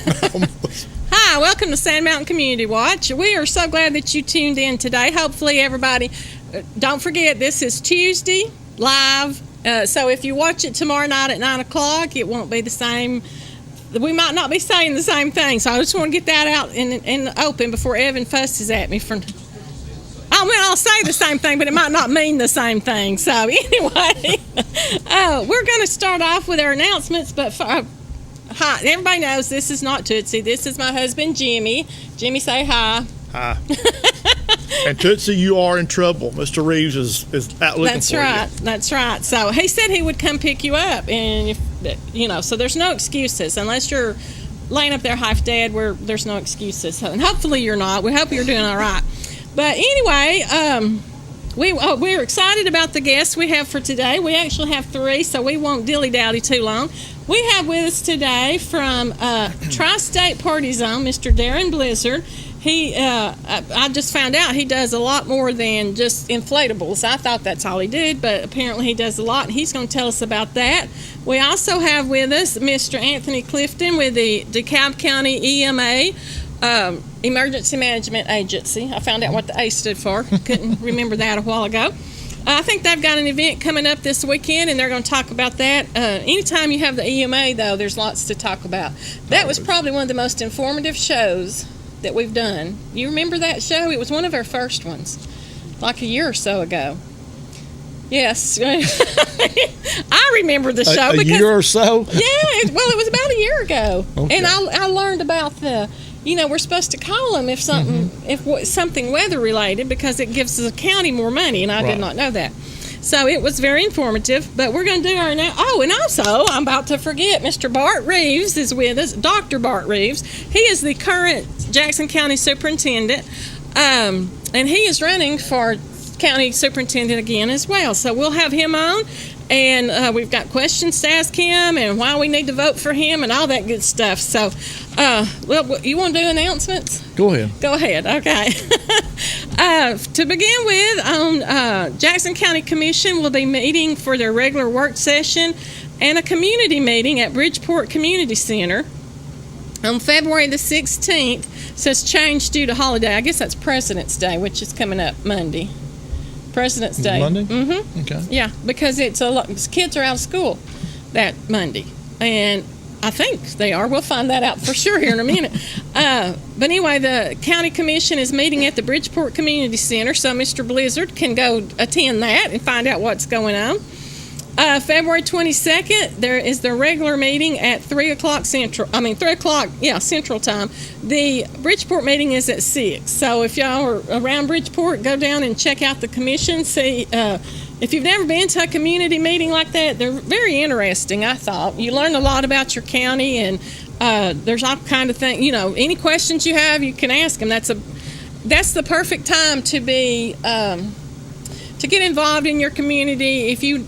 Hi, welcome to Sand Mountain Community Watch. We are so glad that you tuned in today. Hopefully everybody, don't forget, this is Tuesday, live. So if you watch it tomorrow night at 9 o'clock, it won't be the same. We might not be saying the same thing. So I just want to get that out in the open before Evan fusses at me for... I'll say the same thing, but it might not mean the same thing. So anyway, we're going to start off with our announcements. But hi, everybody knows this is not Tootsie. This is my husband, Jimmy. Jimmy, say hi. Hi. And Tootsie, you are in trouble. Mr. Reeves is out looking for you. That's right. So he said he would come pick you up, and so there's no excuses unless you're laying up there half dead. There's no excuses, and hopefully you're not. We hope you're doing all right. But anyway, we're excited about the guests we have for today. We actually have 3, so we won't dilly-dally too long. We have with us today from Tri-State Party Zone, Mr. Darren Blizzard. I just found out he does a lot more than just inflatables. I thought that's all he did, but apparently he does a lot, and he's going to tell us about that. We also have with us Mr. Anthony Clifton with the DeKalb County EMA, Emergency Management Agency. I found out what the A stood for. Couldn't remember that a while ago. I think they've got an event coming up this weekend, and they're going to talk about that. Anytime you have the EMA, though, there's lots to talk about. That was probably one of the most informative shows that we've done. You remember that show? It was one of our first ones, like a year or so ago. Yes. I remember the show. A year or so? Yeah, it was about a year ago. Okay. And I learned about we're supposed to call them if something weather related, because it gives the county more money, and I did not know that. So it was very informative. But we're going to do our now. Oh, and also I'm about to forget, Mr. Bart Reeves is with us. Dr. Bart Reeves. He is the current Jackson County Superintendent, and he is running for County Superintendent again as well. So we'll have him on. And we've got questions to ask him and why we need to vote for him and all that good stuff. So, you want to do announcements? Go ahead. Go ahead, okay. To begin with, on Jackson County Commission will be meeting for their regular work session and a community meeting at Bridgeport Community Center on February the 16th. So it's changed due to holiday. I guess that's President's Day, which is coming up Monday. President's Day. Monday? Mm-hmm. Okay. Yeah, because kids are out of school that Monday, and I think they are. We'll find that out for sure here in a minute. But anyway, the county commission is meeting at the Bridgeport Community Center, so Mr. Blizzard can go attend that and find out what's going on. February 22nd, there is the regular meeting at 3 o'clock Central. 3 o'clock, Central Time. The Bridgeport meeting is at 6. So if y'all are around Bridgeport, go down and check out the commission. See, if you've never been to a community meeting like that, they're very interesting, I thought. You learn a lot about your county, and there's all kind of things. Any questions you have, you can ask them. That's the perfect time to be... to get involved in your community. If you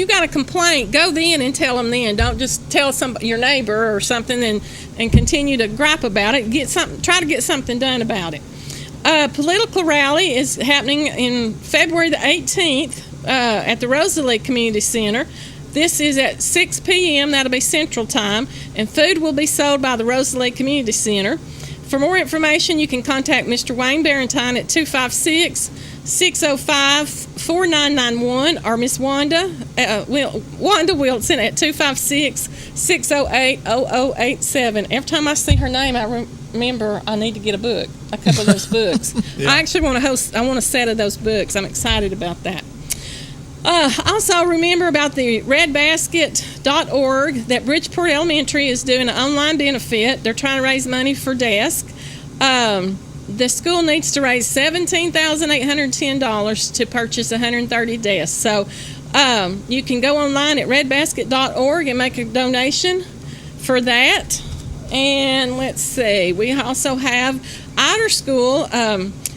got a complaint, go then and tell them then. Don't just tell your neighbor or something and continue to gripe about it. Try to get something done about it. Political rally is happening in February the 18th at the Rosalie Community Center. This is at 6 p.m. That'll be Central Time, and food will be sold by the Rosalie Community Center. For more information, you can contact Mr. Wayne Barentine at 256-605-4991 or Miss Wanda Wilson at 256-608-0087. Every time I see her name, I remember I need to get a couple of those books. Yeah. I actually want a set of those books. I'm excited about that. Also, remember about the redbasket.org that Bridgeport Elementary is doing an online benefit. They're trying to raise money for desk. The school needs to raise $17,810 to purchase 130 desks. So you can go online at redbasket.org and make a donation for that. And let's see, we also have Outer School.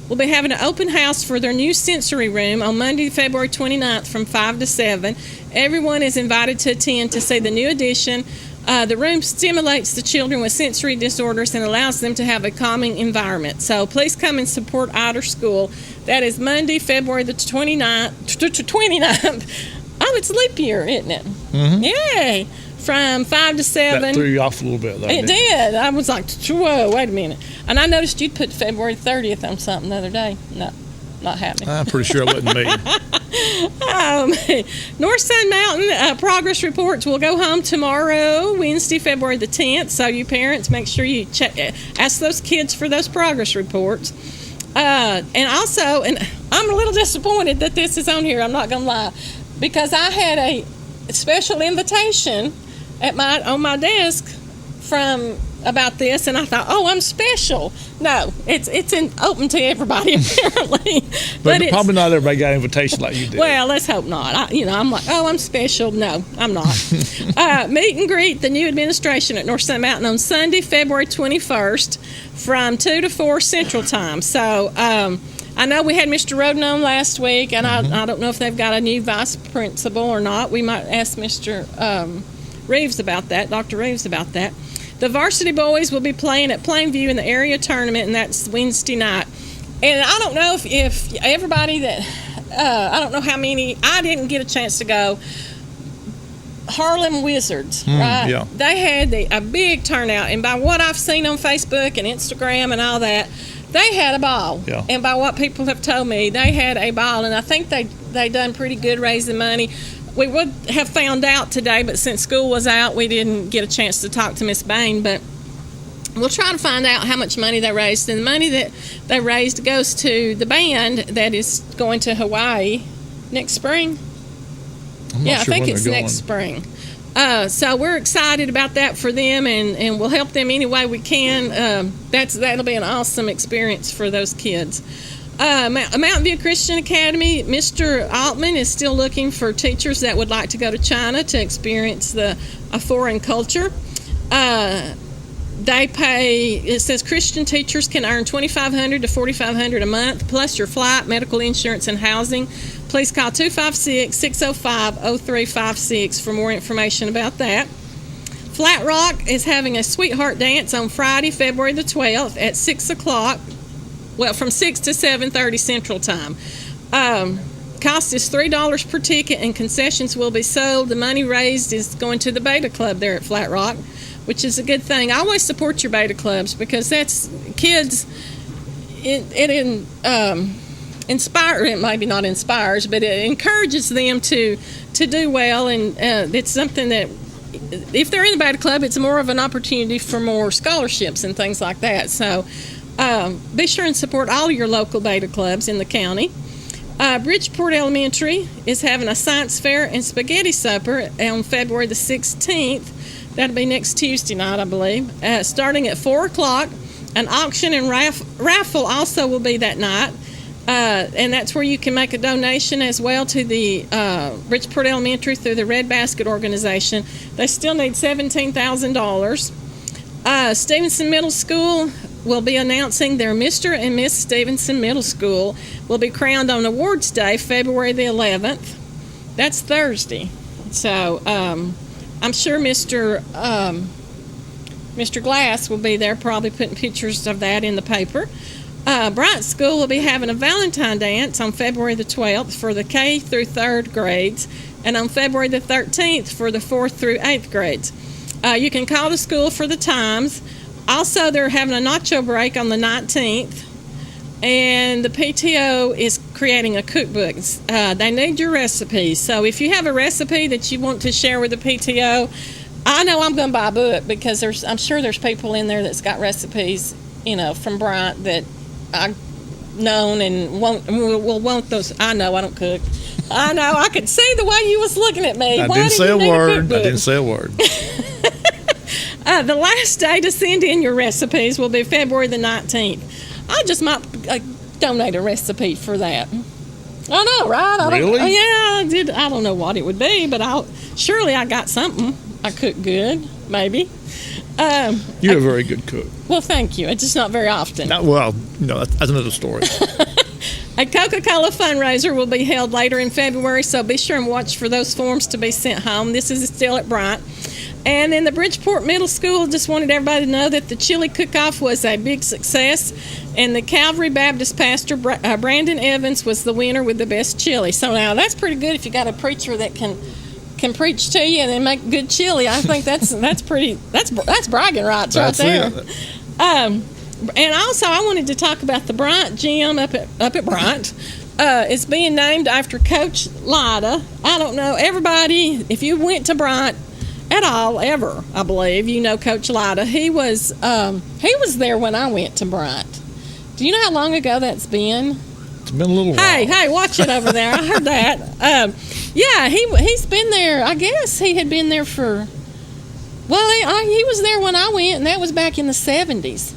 We'll be having an open house for their new sensory room on Monday, February 29th from 5 to 7. Everyone is invited to attend to see the new addition. The room stimulates the children with sensory disorders and allows them to have a calming environment. So please come and support Outer School. That is Monday, February the 29th. Oh, it's leap year, isn't it? Mm-hmm. Yay! from 5 to 7. That threw you off a little bit, though. It didn't it? did. I was like, whoa, wait a minute. And I noticed you'd put February 30th on something the other day. No, not happening. I'm pretty sure it wasn't me. North Sun Mountain progress reports will go home tomorrow, Wednesday, February the 10th. So you parents, make sure you ask those kids for those progress reports. And also, and I'm a little disappointed that this is on here, I'm not going to lie, because I had a special invitation on my desk from about this, and I thought, oh, I'm special. No, it's open to everybody apparently. but probably not everybody got an invitation like you did. Well, let's hope not. I'm like, oh, I'm special. No, I'm not. Meet and greet the new administration at North Sun Mountain on Sunday, February 21st from 2 to 4 Central Time. So I know we had Mr. Roden on last week, and I don't know if they've got a new vice principal or not. We might ask Mr. Reeves about that, Dr. Reeves about that. The varsity boys will be playing at Plainview in the area tournament, and that's Wednesday night. And I don't know if everybody that, I don't know how many, I didn't get a chance to go. Harlem Wizards, right? Yeah. They had a big turnout, and by what I've seen on Facebook and Instagram and all that, they had a ball. Yeah. And by what people have told me, they had a ball, and I think they done pretty good raising money. We would have found out today, but since school was out, we didn't get a chance to talk to Miss Bain. But we'll try to find out how much money they raised. And the money that they raised goes to the band that is going to Hawaii next spring. I think it's next spring. So we're excited about that for them, and we'll help them any way we can. That'll be an awesome experience for those kids. Mountain View Christian Academy, Mr. Altman is still looking for teachers that would like to go to China to experience a foreign culture. They pay, it says Christian teachers can earn $2,500 to $4,500 a month, plus your flight, medical insurance, and housing. Please call 256-605-0356 for more information about that. Flat Rock is having a Sweetheart Dance on Friday, February the 12th at 6 o'clock. Well, from 6 to 7:30 Central Time. Cost is $3 per ticket, and concessions will be sold. The money raised is going to the Beta Club there at Flat Rock, which is a good thing. I always support your Beta Clubs because that's kids. It maybe not inspires, but it encourages them to do well, and it's something that if they're in the Beta Club, it's more of an opportunity for more scholarships and things like that. So. Be sure and support all of your local Beta Clubs in the county. Bridgeport Elementary is having a science fair and spaghetti supper on February the 16th. That'll be next Tuesday night, I believe, starting at 4 o'clock. An auction and raffle also will be that night, and that's where you can make a donation as well to the Bridgeport Elementary through the Red Basket organization. They still need $17,000. Stevenson Middle School will be announcing their Mr. and Miss Stevenson Middle School will be crowned on Awards Day, February the 11th. That's Thursday. So I'm sure Mr. Glass will be there, probably putting pictures of that in the paper. Bryant School will be having a Valentine dance on February the 12th for the K through 3rd grades, and on February the 13th for the 4th through 8th grades. You can call the school for the times. Also, they're having a nacho break on the 19th, and the PTO is creating a cookbook. They need your recipes. So if you have a recipe that you want to share with the PTO, I know I'm going to buy a book because I'm sure there's people in there that's got recipes, from Bryant that I've known and will want those. I know I don't cook. I know I could see the way you was looking at me. I didn't say a word. The last day to send in your recipes will be February the 19th. I just might donate a recipe for that. I know, right? Really? I did. I don't know what it would be, but surely I got something. I cook good, maybe. You're a very good cook. Well, thank you. It's just not very often. That's another story. A Coca-Cola fundraiser will be held later in February, so be sure and watch for those forms to be sent home. This is still at Bryant. And then the Bridgeport Middle School just wanted everybody to know that the chili cook-off was a big success, and the Calvary Baptist pastor, Brandon Evans, was the winner with the best chili. So now that's pretty good if you got a preacher that can can preach to you and then make good chili, I think that's bragging rights right there. And also, I wanted to talk about the Bryant Gym up at Bryant. It's being named after Coach Lyda. I don't know, everybody, if you went to Bryant at all, ever, I believe, you know Coach Lyda. He was there when I went to Bryant. Do you know how long ago that's been? It's been a little while. Hey, watch it over there. I heard that. Yeah, he's been there. I guess he had been there for, well, he was there when I went, and that was back in the 70s.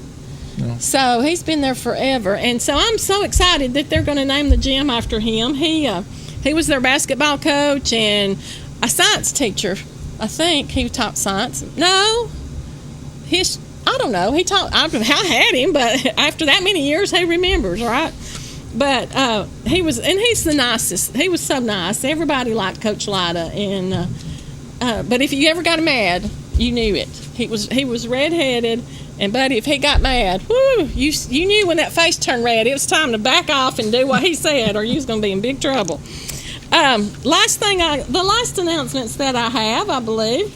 Yeah. So he's been there forever. And so I'm so excited that they're going to name the gym after him. He was their basketball coach and a science teacher. I think he taught science. No, I don't know. He taught. I had him, but after that many years, he remembers, right? But he's the nicest. He was so nice. Everybody liked Coach Lyda, and but if you ever got mad, you knew it. He was redheaded, and buddy, if he got mad, whoo, you knew when that face turned red, it was time to back off and do what he said, or you was going to be in big trouble. The last announcements that I have, I believe,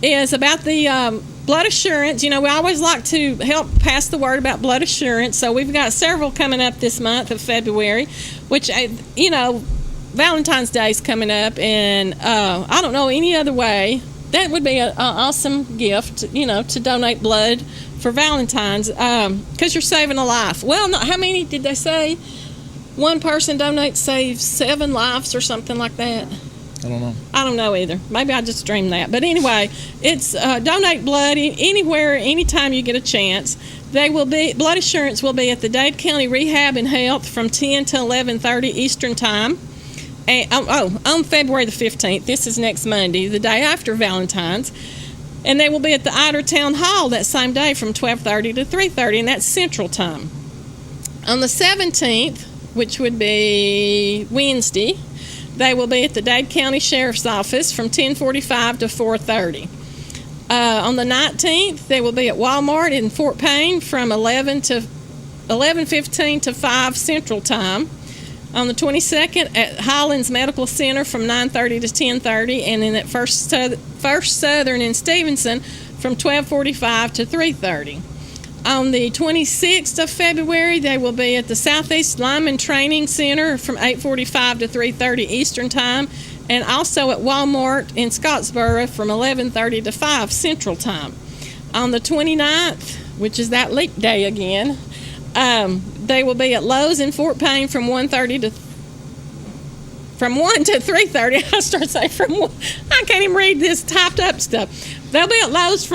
is about the blood assurance. You know, we always like to help pass the word about blood assurance. So we've got several coming up this month of February, which, you know, Valentine's Day is coming up, and I don't know any other way. That would be an awesome gift, you know, to donate blood for Valentine's, because you're saving a life. Well, how many did they say? One person donates, saves 7 lives or something like that. I don't know either. Maybe I just dreamed that. But anyway, it's donate blood anywhere, anytime you get a chance. Blood assurance will be at the Dade County Rehab and Health from 10 to 11:30 Eastern Time. And, on February the 15th. This is next Monday, the day after Valentine's. And they will be at the Ider Town Hall that same day from 12:30 to 3:30, and that's Central Time. On the 17th, which would be Wednesday, they will be at the Dade County Sheriff's Office from 10:45 to 4:30. On the 19th, they will be at Walmart in Fort Payne from 11:15 to 5 Central Time. On the 22nd, at Highlands Medical Center from 9:30 to 10:30, and then at First Southern in Stevenson from 12:45 to 3:30. On the 26th of February, they will be at the Southeast Lineman Training Center from 8:45 to 3:30 Eastern Time, and also at Walmart in Scottsboro from 11:30 to 5 Central Time. On the 29th, which is that leap day again, they will be at Lowe's in Fort Payne from 1 to 3:30. I start saying I can't even read this typed up stuff. They'll be at Lowe's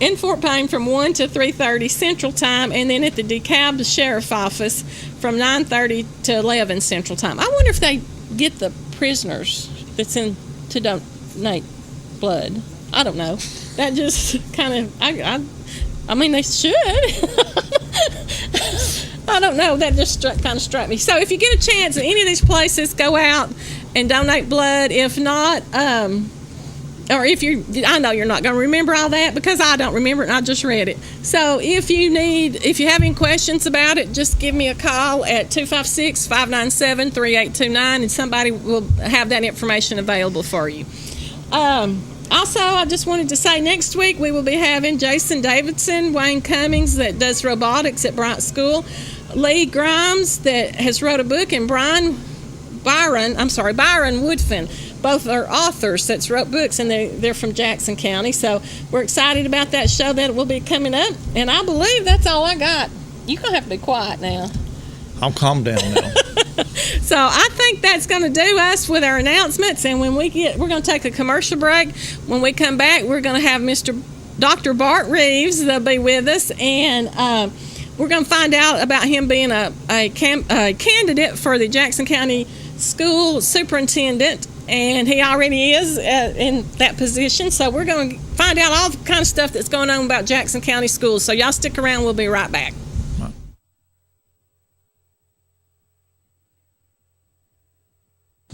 in Fort Payne from 1 to 3:30 Central Time, and then at the DeKalb Sheriff's Office from 9:30 to 11 Central Time. I wonder if they get the prisoners that's in to donate blood. I don't know. That just kind of, I mean, they should. I don't know. That just kind of struck me. So if you get a chance at any of these places, go out and donate blood. If not, or I know you're not going to remember all that because I don't remember it and I just read it. So if you have any questions about it, just give me a call at 256-597-3829 and somebody will have that information available for you. Also, I just wanted to say next week we will be having Jason Davidson, Wayne Cummings that does robotics at Bryant School, Lee Grimes that has wrote a book, and Byron Woodfin. Both are authors that's wrote books, and they're from Jackson County. So we're excited about that show that will be coming up. And I believe that's all I got. You're going to have to be quiet now. I'll calm down now. So I think that's going to do us with our announcements. And when we're going to take a commercial break. When we come back, we're going to have Dr. Bart Reeves. They'll be with us. And we're going to find out about him being a candidate for the Jackson County School Superintendent. And he already is in that position. So we're going to find out all the kind of stuff that's going on about Jackson County schools. So y'all stick around. We'll be right back.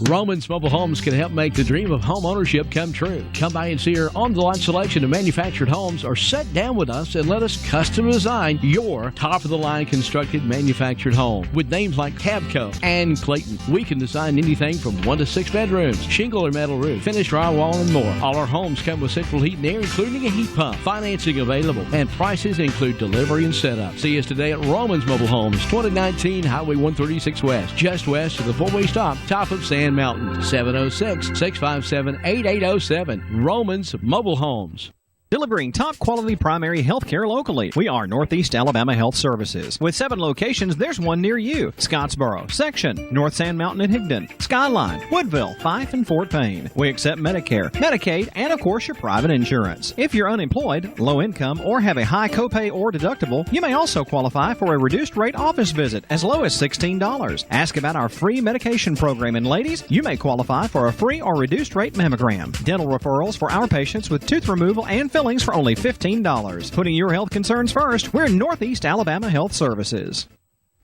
Romans Mobile Homes can help make the dream of home ownership come true. Come by and see our on-the-line selection of manufactured homes, or sit down with us and let us custom design your top-of-the-line constructed manufactured home. With names like Cabco and Clayton, we can design anything from 1 to 6 bedrooms, shingle or metal roof, finished drywall, and more. All our homes come with central heat and air, including a heat pump. Financing available, and prices include delivery and setup. See us today at Romans Mobile Homes, 2019 Highway 136 West, just west of the four-way stop, top of Sand Mountain. 706-657-8807. Romans Mobile Homes. Delivering top-quality primary health care locally. We are Northeast Alabama Health Services. With 7 locations, there's one near you. Scottsboro, Section, North Sand Mountain and Higdon, Skyline, Woodville, Fife, and Fort Payne. We accept Medicare, Medicaid, and of course your private insurance. If you're unemployed, low income, or have a high copay or deductible, you may also qualify for a reduced rate office visit as low as $16. Ask about our free medication program, and ladies, you may qualify for a free or reduced rate mammogram. Dental referrals for our patients with tooth removal and fillings for only $15. Putting your health concerns first, we're Northeast Alabama Health Services.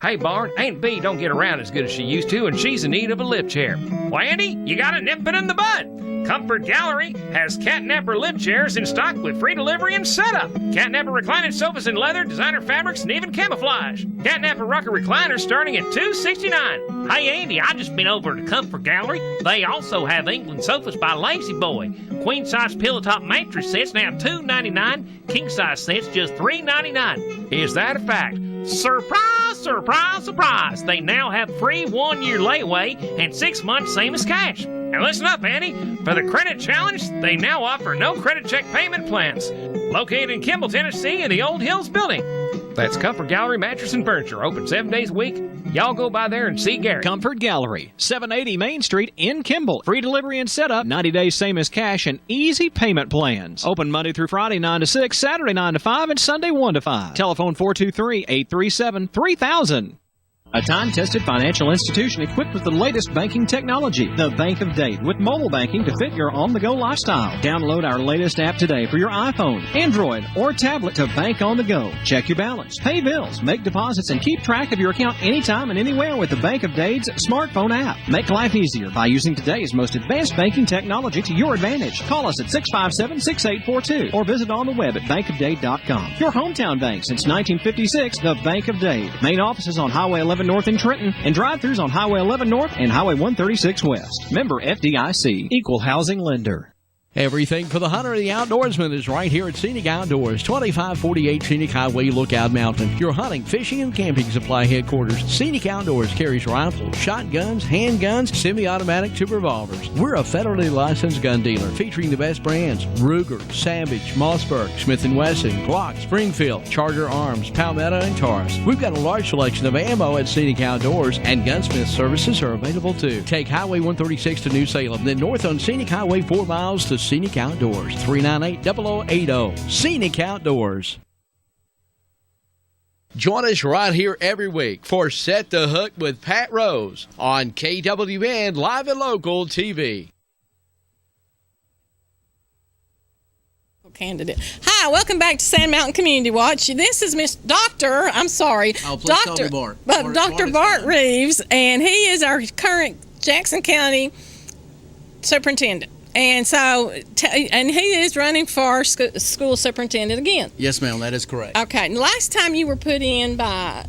Hey, Bart, Aunt Bee don't get around as good as she used to, and she's in need of a lip chair. Well, Andy, you gotta nip it in the bud. Comfort Gallery has catnapper lip chairs in stock with free delivery and setup. Catnapper reclining sofas in leather, designer fabrics, and even camouflage. Catnapper rocker recliners starting at $269. Hey, Andy, I just been over to Comfort Gallery. They also have England sofas by Lazy Boy. Queen-size pillow top mattress sets now $299. King-size sets just $399. Is that a fact? Surprise, surprise, surprise! They now have free 1-year layaway and 6 months same as cash. And listen up, Andy. For the credit challenge, they now offer no credit check payment plans. Located in Kimball, Tennessee in the Old Hills building. That's Comfort Gallery Mattress and Furniture, open 7 days a week. Y'all go by there and see Gary. Comfort Gallery, 780 Main Street in Kimball. Free delivery and setup, 90 days same as cash, and easy payment plans. Open Monday through Friday 9 to 6, Saturday 9 to 5, and Sunday 1 to 5. Telephone 423-837-3000. A time-tested financial institution equipped with the latest banking technology. The Bank of Dade, with mobile banking to fit your on-the-go lifestyle. Download our latest app today for your iPhone, Android, or tablet to bank on the go. Check your balance, pay bills, make deposits, and keep track of your account anytime and anywhere with the Bank of Dade's smartphone app. Make life easier by using today's most advanced banking technology to your advantage. Call us at 657-6842 or visit on the web at bankofdade.com. Your hometown bank since 1956, the Bank of Dade. Main office is on Highway 11 North in Trenton, and drive-thrus on Highway 11 North and Highway 136 West. Member FDIC, Equal Housing Lender. Everything for the hunter and the outdoorsman is right here at Scenic Outdoors, 2548 Scenic Highway, Lookout Mountain. Your hunting, fishing, and camping supply headquarters. Scenic Outdoors carries rifles, shotguns, handguns, semi-automatic to revolvers. We're a federally licensed gun dealer featuring the best brands: Ruger, Savage, Mossberg, Smith & Wesson, Glock, Springfield, Charger Arms, Palmetto, and Taurus. We've got a large selection of ammo at Scenic Outdoors, and gunsmith services are available too. Take Highway 136 to New Salem, then north on Scenic Highway 4 miles to Scenic Outdoors, 398-0080. Scenic Outdoors. Join us right here every week for Set the Hook with Pat Rose on KWN Live and Local TV. Candidate. Hi, welcome back to Sand Mountain Community Watch. This is Miss Dr. I'm sorry. Oh, please call me Bart. Dr. Bart Reeves, and he is our current Jackson County Superintendent. And so, and he is running for school superintendent again. Yes, ma'am, that is correct. Okay. And last time you were put in by,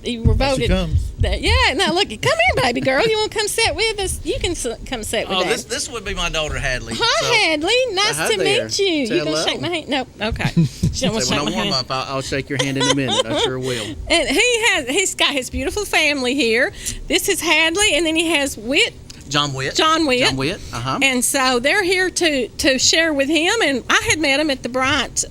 you were voted. She comes. Yeah. Now look, come here, baby girl. You want to come sit with us? You can come sit with us. This would be my daughter Hadley. Hi, Hadley. Nice hi to there. meet you. Say You gonna hello. shake my hand? No. Okay. She don't want to When shake I my warm hand. up, I'll shake your hand in a minute. I sure will. And he's got his beautiful family here. This is Hadley, and then he has John Witt. Uh-huh. And so they're here to share with him. And I had met him at the Bryant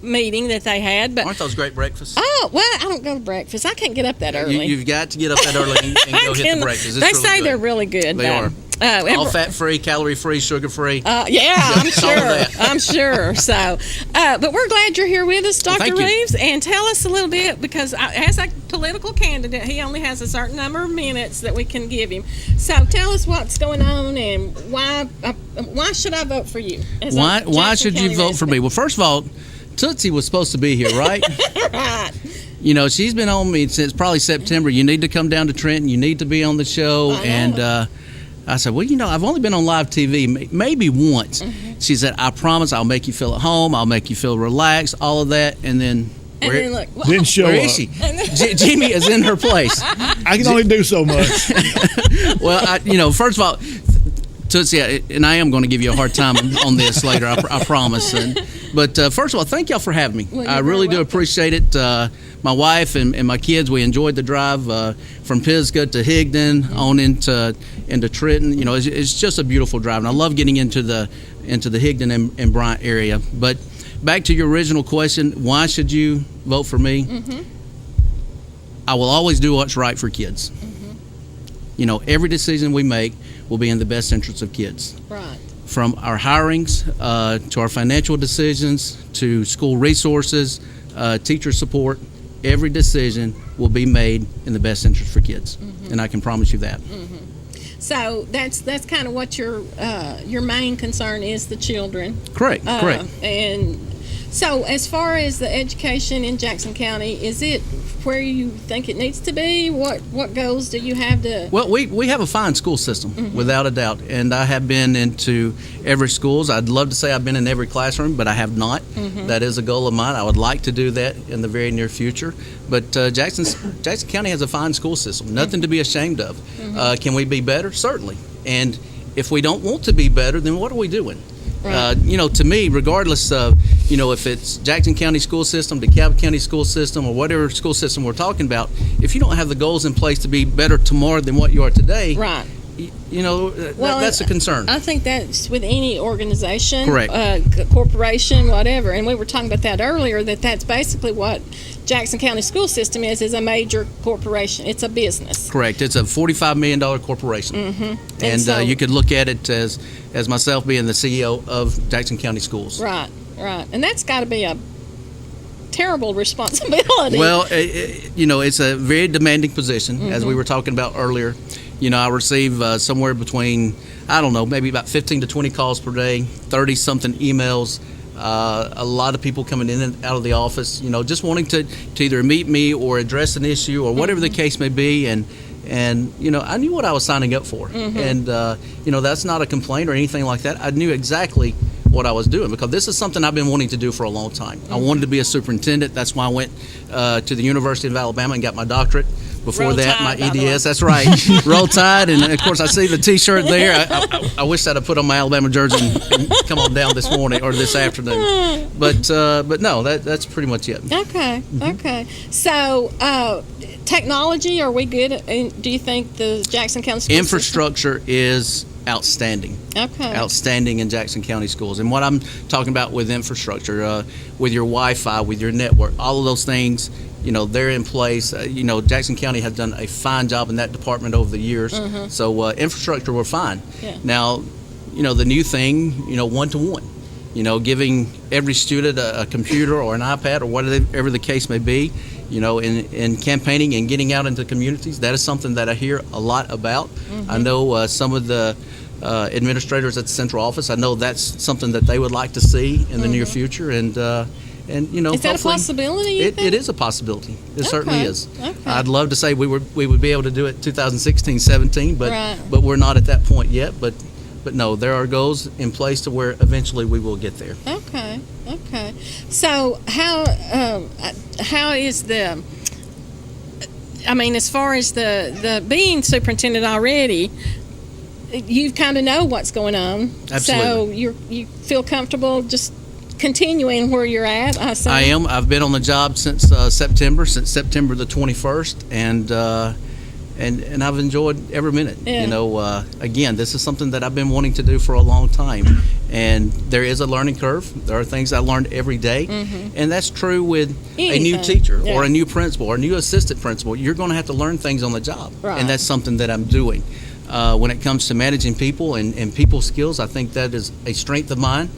meeting that they had. But aren't those great breakfasts? Oh, well, I don't go to breakfast. I can't get up that early. You've got to get up that early and go hit the breakfast. It's they really say good. they're really good. They are. All fat-free, calorie-free, sugar-free. Yeah, I'm sure. All I'm sure. So, but we're glad you're here with us, Dr. Thank you. Reeves. And tell us a little bit, because as a political candidate, he only has a certain number of minutes that we can give him. So tell us what's going on and why should I vote for you? Why should you vote for me? Well, first of all, Tootsie was supposed to be here, right? Right. You know, she's been on me since probably September. You need to come down to Trenton. You need to be on the show. And I said, well, I've only been on live TV maybe once. She said, I promise I'll make you feel at home. I'll make you feel relaxed, all of that. And then look, Didn't show where up. is she? Jimmy is in her place. I can only do so much. Well, first of all, Tootsie, and I am going to give you a hard time on this later, I promise. But first of all, thank y'all for having me. Well, I really do appreciate it. My wife and my kids, we enjoyed the drive from Pisgah to Higdon on into Trenton. It's just a beautiful drive, and I love getting into the Higdon and Bryant area. But back to your original question, why should you vote for me? I will always do what's right for kids. Every decision we make will be in the best interest of kids. Right. From our hirings to our financial decisions to school resources, teacher support, every decision will be made in the best interest for kids, and I can promise you that. So that's kind of what your main concern is, the children. Correct. And so as far as the education in Jackson County, is it where you think it needs to be? What goals do you have to? Well, we have a fine school system, without a doubt, and I have been into every schools. I'd love to say I've been in every classroom, but I have not. That is a goal of mine. I would like to do that in the very near future. But Jackson County has a fine school system, nothing to be ashamed of. Can we be better? Certainly. And if we don't want to be better, then what are we doing? Right. To me, regardless of, if it's Jackson County school system, DeKalb County school system, or whatever school system we're talking about, if you don't have the goals in place to be better tomorrow than what you are today, Right. That's a concern. I think that's with any organization, Correct. Corporation, whatever. And we were talking about that earlier, that's basically what Jackson County school system is a major corporation. It's a business. Correct. It's a $45 million corporation. And so, you could look at it as myself being the CEO of Jackson County Schools. Right. And that's got to be a terrible responsibility. Well, it's a very demanding position, as we were talking about earlier. I receive somewhere between, I don't know, maybe about 15 to 20 calls per day, 30-something emails, a lot of people coming in and out of the office, just wanting to either meet me or address an issue or whatever the case may be. And I knew what I was signing up for. And, that's not a complaint or anything like that. I knew exactly what I was doing because this is something I've been wanting to do for a long time. I wanted to be a superintendent. That's why I went to the University of Alabama and got my doctorate. Before Roll that, Tide, my by the way. EDS, that's right. Roll Tide, and of course I see the T-shirt there. I wish I'd have put on my Alabama jersey and come on down this morning or this afternoon. But no, that's pretty much it. Okay. So technology, are we good? Do you think the Jackson County school Infrastructure is outstanding. Okay. Outstanding in Jackson County schools. And what I'm talking about with infrastructure, with your Wi-Fi, with your network, all of those things, they're in place. Jackson County has done a fine job in that department over the years. So infrastructure, we're fine. Yeah. Now, the new thing, one-to-one. Giving every student a computer or an iPad or whatever the case may be, in campaigning and getting out into communities, that is something that I hear a lot about. I know some of the administrators at the central office, I know that's something that they would like to see in the near future. And is that a possibility? It is a possibility. It certainly is. Okay. I'd love to say we would be able to do it 2016-17, but Right. but we're not at that point yet. But no, there are goals in place to where eventually we will get there. Okay. So how is the? I mean, as far as the being superintendent already, you kind of know what's going on. Absolutely. So you feel comfortable just continuing where you're at. I am. I've been on the job since September the 21st, and I've enjoyed every minute. Yeah. Again, this is something that I've been wanting to do for a long time, and there is a learning curve. There are things I learned every day, and that's true with a new Anything. teacher Yeah. or a new principal or a new assistant principal. You're going to have to learn things on the job, Right. and that's something that I'm doing. When it comes to managing people and people skills, I think that is a strength of mine.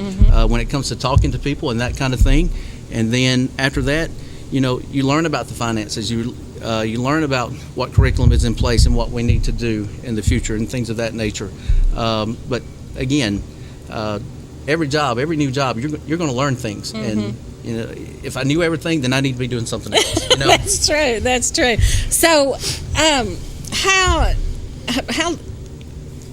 When it comes to talking to people and that kind of thing, and then after that, you learn about the finances. You learn about what curriculum is in place and what we need to do in the future and things of that nature. But again, every new job, you're going to learn things. And if I knew everything, then I need to be doing something else. That's true. So, how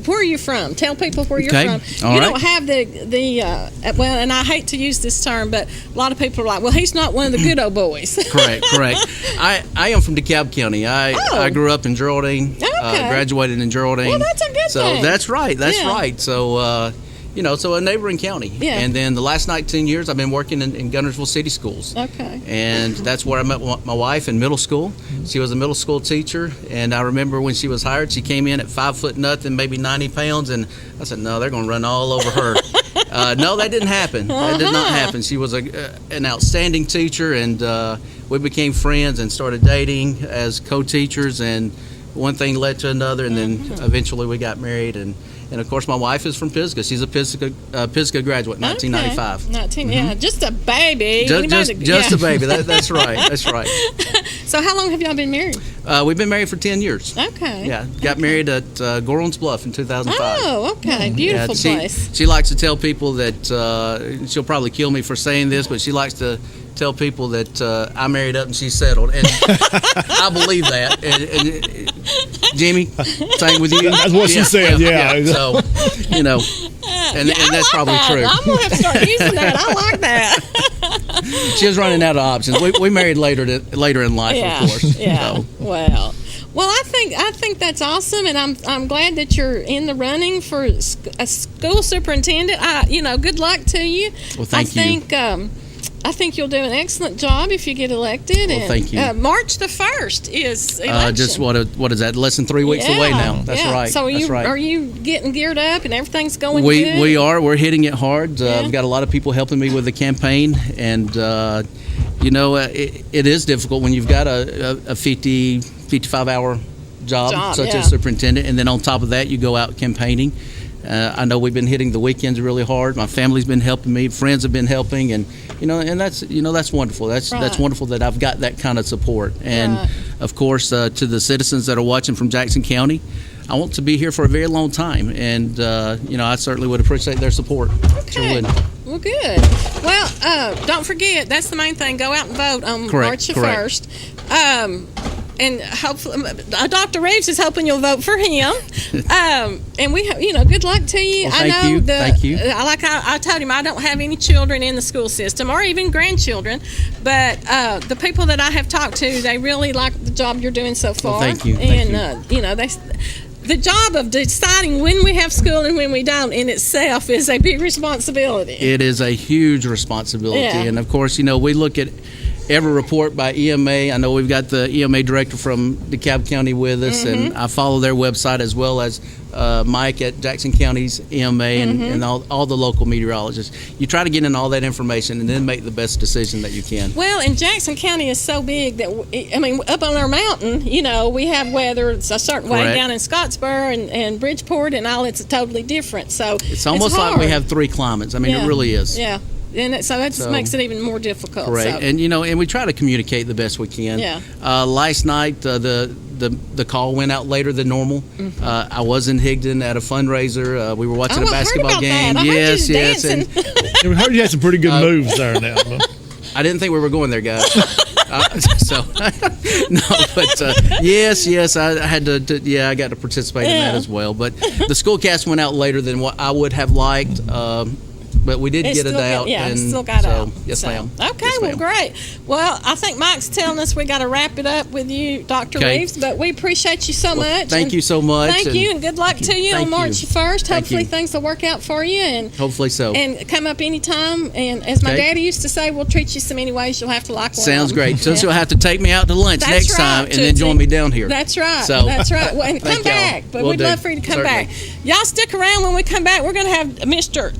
where are you from? Tell people where you're Okay. from. All You right. don't have well, and I hate to use this term, but a lot of people are like, well, he's not one of the good old boys. Correct. I am from DeKalb County. I grew up in Geraldine, Okay. graduated in Geraldine. Well, that's a good so thing. that's right. That's Yeah. right. So, so a neighboring county. Yeah. And then the last 19 years, I've been working in Guntersville City Schools. Okay. And that's where I met my wife in middle school. She was a middle school teacher, and I remember when she was hired, she came in at 5 nothing, maybe 90 pounds, and I said, no, they're going to run all over her. No, that didn't happen. That did not happen. She was an outstanding teacher, and we became friends and started dating as co-teachers, and one thing led to another, and then eventually we got married. And of course, my wife is from Pisgah. She's a Pisgah graduate, 1995. Okay. Yeah, just a baby. Just a baby. That's right. That's right. So how long have y'all been married? We've been married for 10 years. Okay. Yeah, got married at Gorlins Bluff in 2005. Oh, okay. Beautiful place. She likes to tell people that she'll probably kill me for saying this, but she likes to tell people that I married up and she settled, and I believe that. And Jimmy, same with you. That's what she said. Yeah. So, and that's probably true. I'm gonna have to start using that. I like that. She was running out of options. We married later in life, of course. Yeah. So. Well, I think that's awesome, and I'm glad that you're in the running for a school superintendent. Good luck to you. Well, thank you. I think you'll do an excellent job if you get elected. Well, thank you. March the 1st is election. Just what is that? Less than 3 weeks away now. That's right. So are you getting geared up and everything's going good? We are. We're hitting it hard. I've got a lot of people helping me with the campaign, and it is difficult when you've got a 55-hour job such as superintendent, and then on top of that you go out campaigning. I know we've been hitting the weekends really hard. My family's been helping me. Friends have been helping, and that's wonderful. That's wonderful that I've got that kind of support. And of course, to the citizens that are watching from Jackson County, I want to be here for a very long time, and I certainly would appreciate their support. Okay. Sure would. Well, good. Well, don't forget, that's the main thing. Go out and vote on March the 1st. And hopefully, Dr. Reeves is hoping you'll vote for him. And we, good luck to you. Well, thank you. I told him I don't have any children in the school system or even grandchildren, but the people that I have talked to, they really like the job you're doing so far. Well, thank you. And the job of deciding when we have school and when we don't in itself is a big responsibility. It is a huge responsibility, and of course, we look at every report by EMA. I know we've got the EMA director from DeKalb County with us, and I follow their website as well as Mike at Jackson County's EMA and all the local meteorologists. You try to get in all that information and then make the best decision that you can. Well, and Jackson County is so big that, up on our mountain, we have weather. It's a certain way down in Scottsboro and Bridgeport and all. It's totally different. So it's almost like we have 3 climates. It really is. Yeah. And so that just makes it even more difficult. Correct. So. And and we try to communicate the best we can. Yeah. Last night the call went out later than normal. I was in Higdon at a fundraiser. We were watching a basketball game. That. Yes. And we heard you had some pretty good moves there now. I didn't think we were going there, guys. Yes, I had to. I got to participate in that as well. But the school cast went out later than what I would have liked. But we did get it out. It still got out. Yes, ma'am. Okay, yes, well, great. Well, I think Mike's telling us we got to wrap it up with you, Dr. Reeves, but we appreciate you so much. Thank you so much. Thank you, and good luck to you on March 1st. Hopefully things will work out for you. And hopefully so. And come up anytime. And as my daddy used to say, we'll treat you some anyways. You'll have to like one. Sounds great. So you'll have to take me out to lunch next time and then join me down here. That's right. That's right. Well, and come back. But we'd love for you to come back. Y'all stick around. When we come back, we're going to have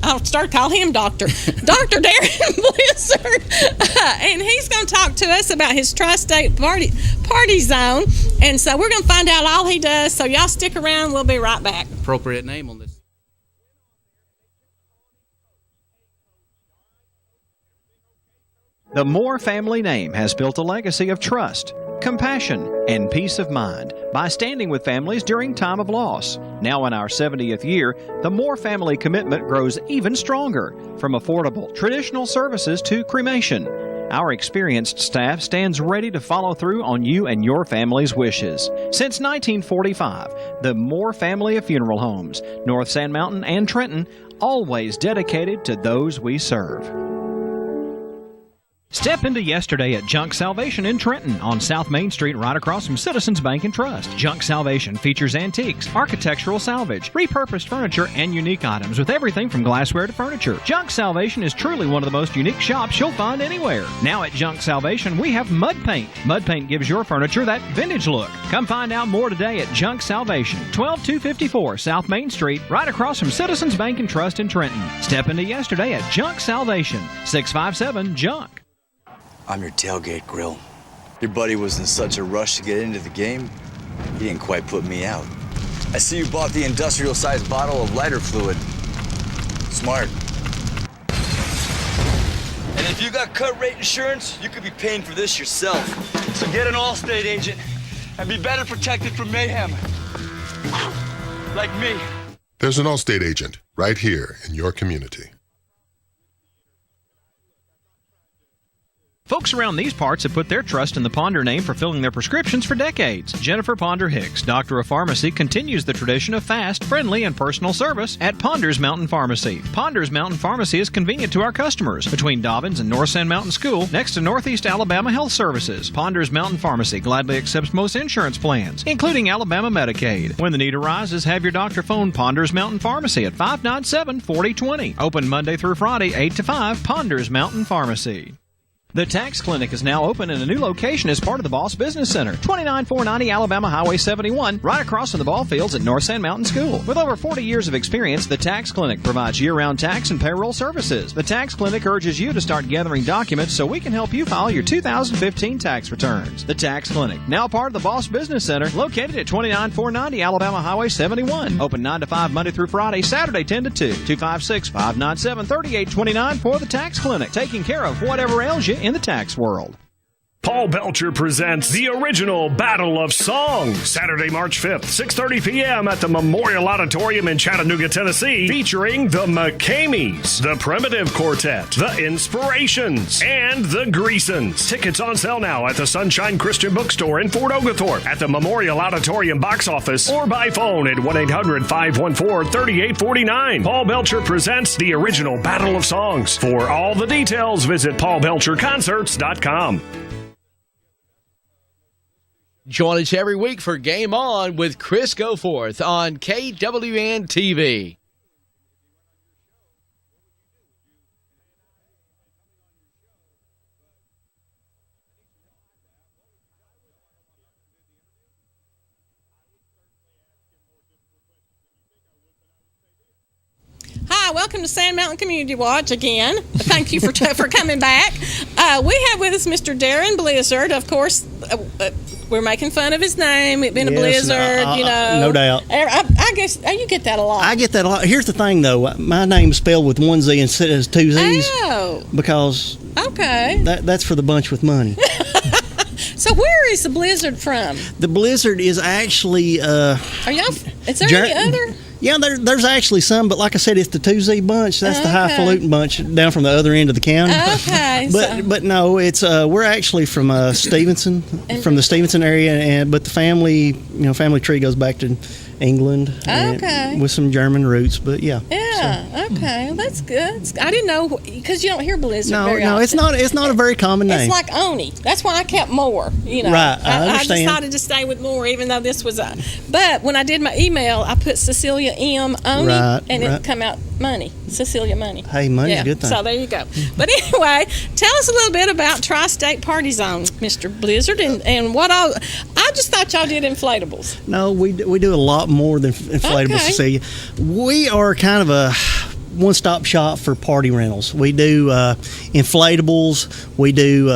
I'll start to call him Doctor. Dr. Darren Blizzard, and he's going to talk to us about his tri-state party zone, and so we're going to find out all he does, so y'all stick around. We'll be right back. Appropriate name on this. The Moore family name has built a legacy of trust, compassion, and peace of mind by standing with families during time of loss. Now in our 70th year, the Moore family commitment grows even stronger, from affordable traditional services to cremation. Our experienced staff stands ready to follow through on you and your family's wishes. Since 1945, the Moore family of funeral homes, North Sand Mountain and Trenton, always dedicated to those we serve. Step into yesterday at Junk Salvation in Trenton on South Main Street right across from Citizens Bank and Trust. Junk Salvation features antiques, architectural salvage, repurposed furniture, and unique items with everything from glassware to furniture. Junk Salvation is truly one of the most unique shops you'll find anywhere. Now at Junk Salvation, we have mud paint. Mud paint gives your furniture that vintage look. Come find out more today at Junk Salvation, 12254 South Main Street, right across from Citizens Bank and Trust in Trenton. Step into yesterday at Junk Salvation, 657-JUNK. I'm your tailgate grill. Your buddy was in such a rush to get into the game, he didn't quite put me out. I see you bought the industrial-sized bottle of lighter fluid. Smart. And if you got cut rate insurance, you could be paying for this yourself. So get an Allstate agent and be better protected from mayhem. Like me. There's an Allstate agent right here in your community. Folks around these parts have put their trust in the Ponder name for filling their prescriptions for decades. Jennifer Ponder Hicks, Doctor of Pharmacy, continues the tradition of fast, friendly, and personal service at Ponder's Mountain Pharmacy. Ponder's Mountain Pharmacy is convenient to our customers between Dobbins and North Sand Mountain School, next to Northeast Alabama Health Services. Ponder's Mountain Pharmacy gladly accepts most insurance plans, including Alabama Medicaid. When the need arises, have your doctor phone Ponder's Mountain Pharmacy at 597-4020. Open Monday through Friday, 8 to 5, Ponder's Mountain Pharmacy. The Tax Clinic is now open in a new location as part of the Boss Business Center, 29490 Alabama Highway 71, right across from the ball fields at North Sand Mountain School. With over 40 years of experience, the Tax Clinic provides year-round tax and payroll services. The Tax Clinic urges you to start gathering documents so we can help you file your 2015 tax returns. The Tax Clinic, now part of the Boss Business Center, located at 29490 Alabama Highway 71. Open 9 to 5 Monday through Friday, Saturday 10 to 2. 256-597-3829 for the Tax Clinic, taking care of whatever ails you in the tax world. Paul Belcher presents the original Battle of Songs, Saturday, March 5th, 6:30 p.m. at the Memorial Auditorium in Chattanooga, Tennessee, featuring the McCameys, the Primitive Quartet, the Inspirations, and the Greasons. Tickets on sale now at the Sunshine Christian Bookstore in Fort Oglethorpe, at the Memorial Auditorium box office, or by phone at 1-800-514-3849. Paul Belcher presents the original Battle of Songs. For all the details, visit paulbelcherconcerts.com. Join us every week for Game On with Chris Goforth on KWN-TV. Hi, welcome to Sand Mountain Community Watch again. Thank you for coming back. We have with us Mr. Darren Blizzard. Of course, we're making fun of his name. It's been a blizzard, No doubt. I guess you get that a lot. I get that a lot. Here's the thing, though. My name's spelled with one Z instead of two Z's. Oh. Because that's for the bunch with money. So where is the blizzard from? The blizzard is actually... Is there any other... Yeah, there's actually some, but like I said, it's the 2Z bunch. That's the highfalutin bunch down from the other end of the county. Okay. but no, it's we're actually from Stevenson, from the Stevenson area, but the family tree goes back to England, with some German roots. But yeah. Yeah. Okay. Well, that's good. I didn't know because you don't hear blizzard very often. It's not a very common name. It's like Oni. That's why I kept Moore. Right. I understand. I decided to stay with Moore, even though this was But when I did my email, I put Cecilia M. Oni, it come out Money. Cecilia Money. Hey, money's a good thing. So there you go. But anyway, tell us a little bit about Tri-State Party Zone, Mr. Blizzard, and what all. I just thought y'all did inflatables. No, we do a lot more than inflatables, Cecilia. We are kind of a one-stop shop for party rentals. We do inflatables. We do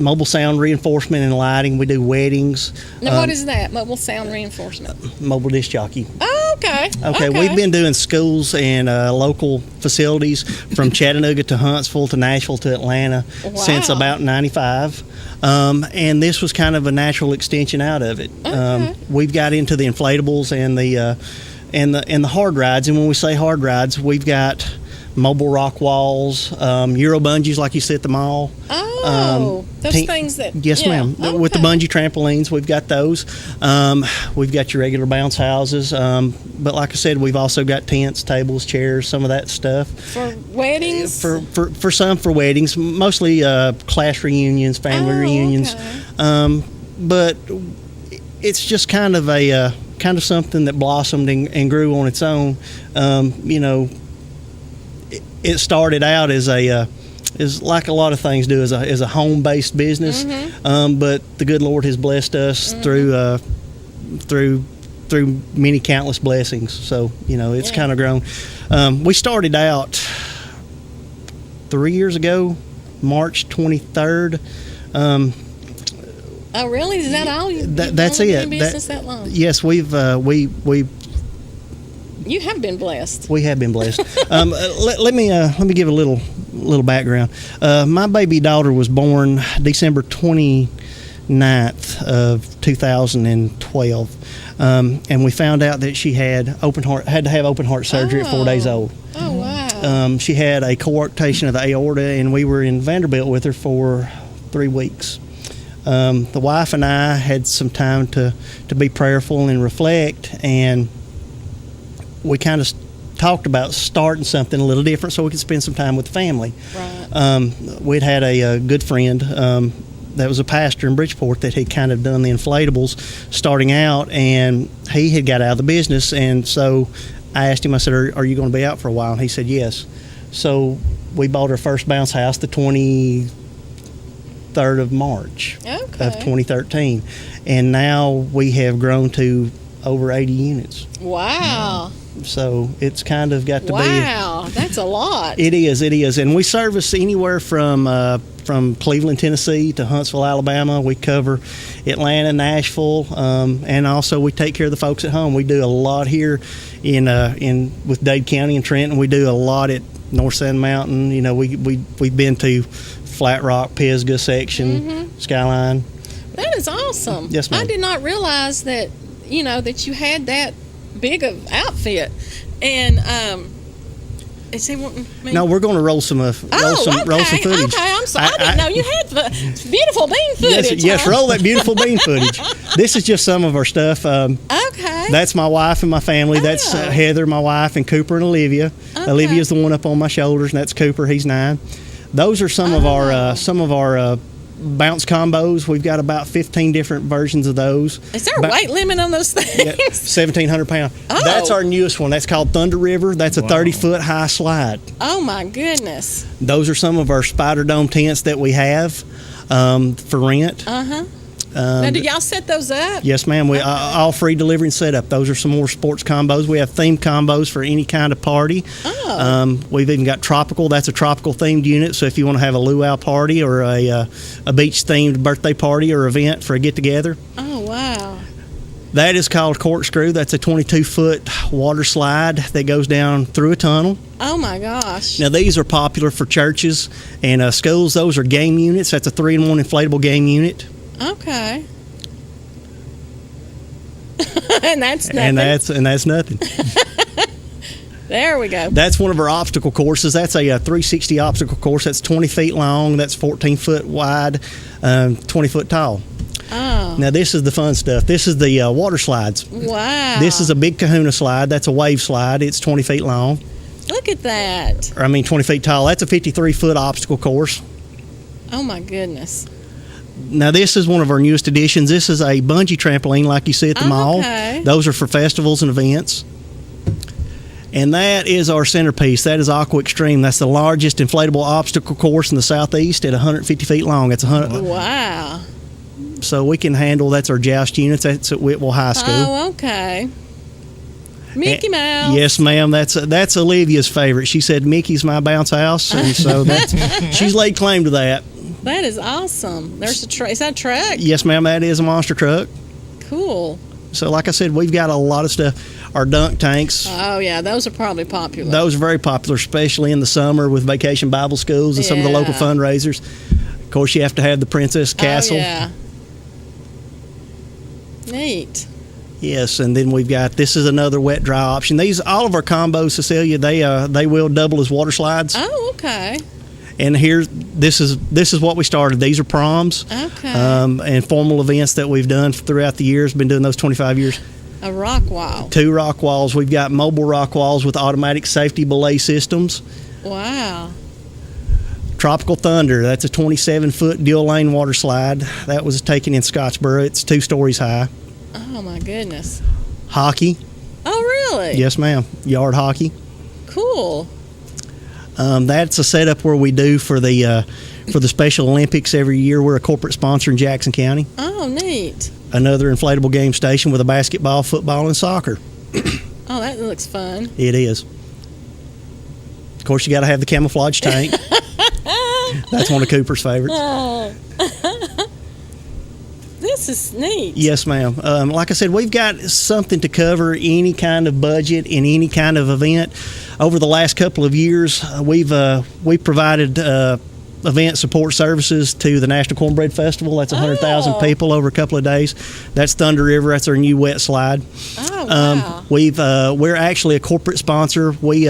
mobile sound reinforcement and lighting. We do weddings. Now, what is that? Mobile sound reinforcement? Mobile disc jockey. Oh, okay. Okay. We've been doing schools and local facilities from Chattanooga to Huntsville to Nashville to Atlanta since about 95. And this was kind of a natural extension out of it. Okay. We've got into the inflatables and the hard rides, and when we say hard rides, we've got mobile rock walls, Euro bungees like you see at the mall. Oh, those things that... Yes, ma'am. Okay. With the bungee trampolines, we've got those. We've got your regular bounce houses. But like I said, we've also got tents, tables, chairs, some of that stuff. For weddings? For some for weddings, mostly class reunions, family reunions. Okay. But it's just kind of something that blossomed and grew on its own. It started out as like a lot of things do, as a home-based business. But the good Lord has blessed us through many countless blessings. So it's kind of grown. We started out 3 years ago, March 23rd. Oh, really? Is that all? That's only it. Been in business that long? Yes, we've You have been blessed. We have been blessed. Let me give a little background. My baby daughter was born December 29th of 2012, and we found out that she had had to have open heart surgery at 4 days old. Oh wow! She had a coarctation of the aorta, and we were in Vanderbilt with her for 3 weeks. The wife and I had some time to be prayerful and reflect, and we kind of talked about starting something a little different so we could spend some time with the family. Right. We'd had a good friend that was a pastor in Bridgeport that had kind of done the inflatables starting out, and he had got out of the business, and so I asked him, I said, are you going to be out for a while? And he said yes. So we bought our first bounce house the 23rd of March of 2013, and now we have grown to over 80 units. Wow. So it's kind of got to be. Wow, that's a lot. It is, and we service anywhere from Cleveland, Tennessee to Huntsville, Alabama. We cover Atlanta, Nashville, and also we take care of the folks at home. We do a lot here in with Dade County and Trenton. We do a lot at North Sand Mountain. We've been to Flat Rock, Pisgah section, Skyline. That is awesome. Yes, ma'am. I did not realize that that you had that big of outfit, and is he wanting me? No, we're going to roll some footage. Okay, I'm sorry. I didn't know you had the beautiful bean footage. Yes, roll that beautiful bean footage. This is just some of our stuff. Okay. That's my wife and my family. That's Heather, my wife, and Cooper and Olivia. Okay. Olivia's the one up on my shoulders, and that's Cooper. He's 9. Those are some of our bounce combos. We've got about 15 different versions of those. Is there a weight limit on those things? Yeah, 1,700 pounds. Oh. That's our newest one. That's called Thunder River. That's a 30-foot high slide. Oh my goodness. Those are some of our Spider Dome tents that we have for rent. Now, do y'all set those up? Yes, ma'am. We all free delivery and setup. Those are some more sports combos. We have themed combos for any kind of party. We've even got tropical. That's a tropical themed unit. So if you want to have a luau party or a beach themed birthday party or event for a get together. Oh wow. That is called Corkscrew. That's a 22-foot water slide that goes down through a tunnel. Oh my gosh. Now these are popular for churches and schools. Those are game units. That's a 3-in-1 inflatable game unit. Okay. And that's nothing. And that's nothing. There we go. That's one of our obstacle courses. That's a 360 obstacle course. That's 20 feet long. That's 14 foot wide, 20 foot tall. Oh. Now this is the fun stuff. This is the water slides. Wow. This is a big kahuna slide. That's a wave slide. It's 20 feet long. Look at that. 20 feet tall. That's a 53 foot obstacle course. Oh my goodness. Now this is one of our newest additions. This is a bungee trampoline like you see at the mall. Okay. Those are for festivals and events. And that is our centerpiece. That is Aqua Extreme. That's the largest inflatable obstacle course in the Southeast at 150 feet long. It's 100. Wow. So we can handle, that's our joust units. That's at Whitwell High School. Oh, okay. Mickey Mouse. Yes, ma'am. That's Olivia's favorite. She said Mickey's my bounce house, and so she's laid claim to that. That is awesome. There's a truck. Is that a truck? Yes, ma'am. That is a monster truck. Cool. So, like I said, we've got a lot of stuff. Our dunk tanks. Oh yeah, those are probably popular. Those are very popular, especially in the summer with Vacation Bible Schools and some of the local fundraisers. Of course, you have to have the Princess Castle. Oh, yeah. Neat. Yes, and then we've got, this is another wet dry option. All of our combos, Cecilia, they will double as water slides. Oh, okay. And this is what we started. These are proms, Okay. And formal events that we've done throughout the years. Been doing those 25 years. A rock wall. 2 rock walls. We've got mobile rock walls with automatic safety belay systems. Wow. Tropical Thunder. That's a 27-foot dual lane water slide. That was taken in Scottsboro. It's 2 stories high. Oh my goodness. Hockey. Oh really? Yes, ma'am. Yard hockey. Cool. That's a setup where we do for the Special Olympics every year. We're a corporate sponsor in Jackson County. Oh, neat. Another inflatable game station with a basketball, football, and soccer. Oh, that looks fun. It is. Of course, you got to have the camouflage tank. That's one of Cooper's favorites. Oh. This is neat. Yes, ma'am. Like I said, we've got something to cover any kind of budget in any kind of event. Over the last couple of years, we've provided event support services to the National Cornbread Festival. That's 100,000 people over a couple of days. That's Thunder River. That's our new wet slide. Oh, wow. We're actually a corporate sponsor. We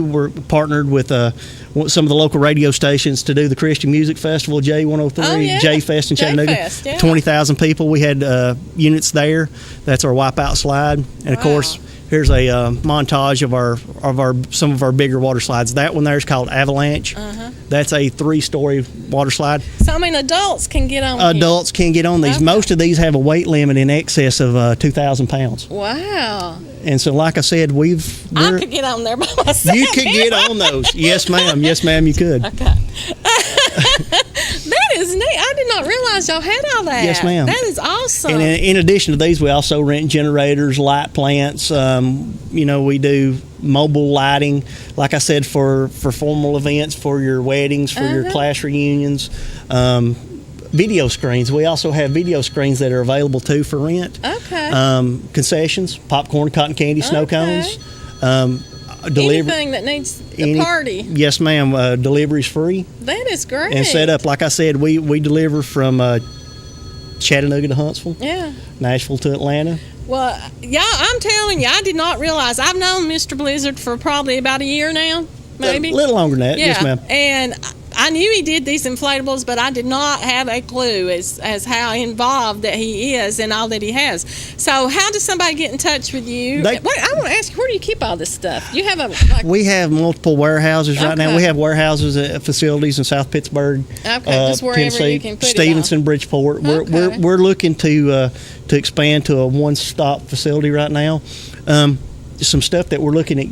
were partnered with some of the local radio stations to do the Christian Music Festival, J103, J-Fest in Chattanooga. J-Fest, yeah. 20,000 people. We had units there. That's our wipeout slide. And, of course, here's a montage of some of our bigger water slides. That one there is called Avalanche. That's a 3-story water slide. So, I mean, adults can get on Adults can get on these. Okay. Most of these have a weight limit in excess of 2,000 pounds. Wow. And so, like I said, I could get on there by myself. You could get on those. Yes, ma'am. Yes, ma'am, you could. Okay. That is neat. I did not realize y'all had all that. Yes, ma'am. That is awesome. And in addition to these, we also rent generators, light plants. We do mobile lighting, like I said, for formal events, for your weddings, for your class reunions. Video screens. We also have video screens that are available too for rent. Okay. Concessions, popcorn, cotton candy, snow cones. Anything that needs a party. Yes, ma'am. Delivery's free. That is great. And set up, like I said, we deliver from Chattanooga to Huntsville. Yeah. Nashville to Atlanta. Well, yeah, I'm telling you, I did not realize. I've known Mr. Blizzard for probably about a year now, maybe. A little longer than that, yeah. Yes, ma'am. And I knew he did these inflatables, but I did not have a clue as how involved that he is and all that he has. So how does somebody get in touch with you? Wait, I want to ask you, where do you keep all this stuff? You have we have multiple warehouses right now. We have warehouses at facilities in South Pittsburgh, just wherever Tennessee, you can put Stevenson, Bridgeport. We're looking to expand to a one-stop facility right now. Some stuff that we're looking at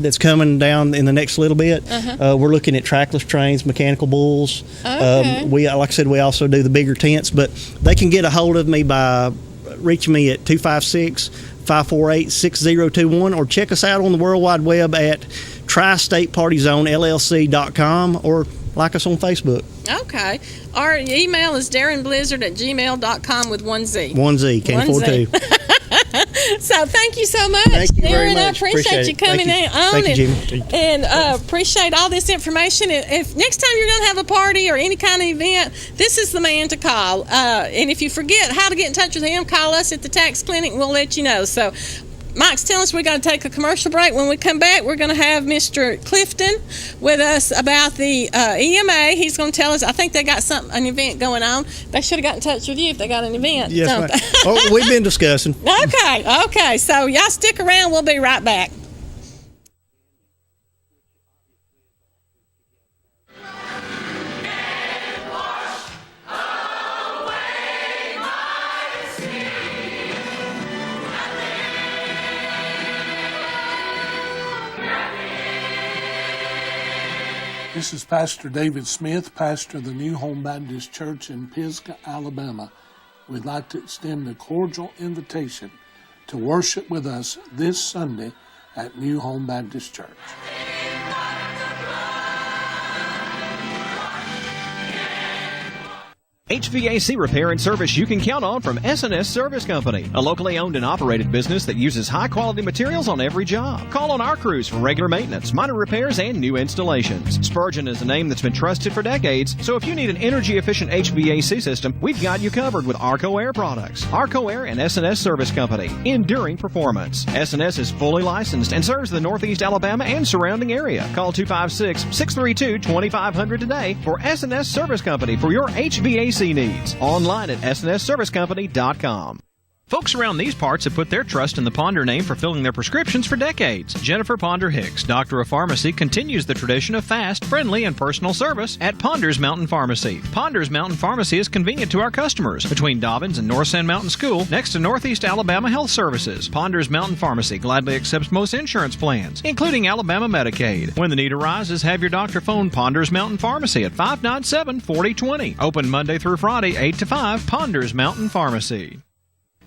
that's coming down in the next little bit. We're looking at trackless trains, mechanical bulls. Like I said, we also do the bigger tents, but they can get a hold of me by reaching me at 256-548-6021 or check us out on the World Wide Web at tristatepartyzonellc.com or like us on Facebook. Okay. Our email is darrenblizzard@gmail.com with 1Z. 1Z, can't afford to. So thank you so much, Thank you Darren. very much. I appreciate you coming on Thank you, Jimmy. and appreciate all this information. If next time you're going to have a party or any kind of event, this is the man to call. And if you forget how to get in touch with him, call us at the tax clinic and we'll let you know. So Mike's telling us we got to take a commercial break. When we come back, we're going to have Mr. Clifton with us about the EMA. He's going to tell us, I think they got an event going on. They should have got in touch with you if they got an event. Yes, ma'am. Oh, we've been discussing. Okay. So y'all stick around. We'll be right back. This is Pastor David Smith, pastor of the New Home Baptist Church in Pisgah, Alabama. We'd like to extend a cordial invitation to worship with us this Sunday at New Home Baptist Church. HVAC repair and service you can count on from S&S Service Company, a locally owned and operated business that uses high-quality materials on every job. Call on our crews for regular maintenance, minor repairs, and new installations. Spurgeon is a name that's been trusted for decades, so if you need an energy-efficient HVAC system, we've got you covered with Arco Air products. Arco Air and S&S Service Company, enduring performance. S&S is fully licensed and serves the Northeast Alabama and surrounding area. Call 256-632-2500 today for S&S Service Company for your HVAC needs. Online at snsservicecompany.com. Folks around these parts have put their trust in the Ponder name for filling their prescriptions for decades. Jennifer Ponder Hicks, Doctor of Pharmacy, continues the tradition of fast, friendly, and personal service at Ponder's Mountain Pharmacy. Ponder's Mountain Pharmacy is convenient to our customers between Dobbins and North Sand Mountain School, next to Northeast Alabama Health Services. Ponder's Mountain Pharmacy gladly accepts most insurance plans, including Alabama Medicaid. When the need arises, have your doctor phone Ponder's Mountain Pharmacy at 597-4020. Open Monday through Friday, 8 to 5, Ponder's Mountain Pharmacy.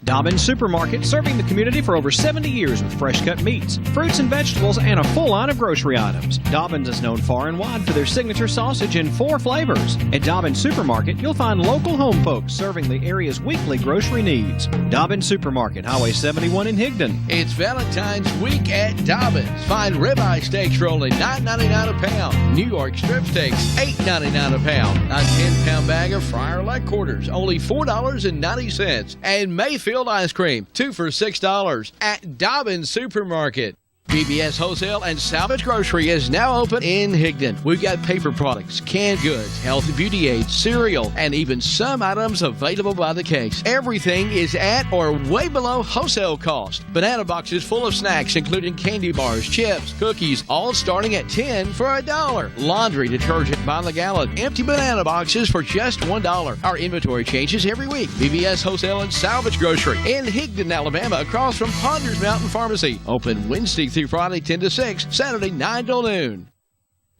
Dobbins Supermarket, serving the community for over 70 years with fresh-cut meats, fruits and vegetables, and a full line of grocery items. Dobbins is known far and wide for their signature sausage in 4 flavors. At Dobbins Supermarket, you'll find local home folks serving the area's weekly grocery needs. Dobbins Supermarket, Highway 71 in Higdon. It's Valentine's week at Dobbins. Find ribeye steaks for only $9.99 a pound. New York strip steaks, $8.99 a pound. A 10-pound bag of fryer leg quarters, only $4.90. And Mayfield ice cream, 2 for $6 at Dobbins Supermarket. BBS Wholesale and Salvage Grocery is now open in Higdon. We've got paper products, canned goods, health and beauty aids, cereal, and even some items available by the case. Everything is at or way below wholesale cost. Banana boxes full of snacks, including candy bars, chips, cookies, all starting at $10 for $1. Laundry detergent by the gallon. Empty banana boxes for just $1. Our inventory changes every week. BBS Wholesale and Salvage Grocery in Higdon, Alabama, across from Ponder's Mountain Pharmacy. Open Wednesday through Friday 10 to 6, Saturday 9 till noon.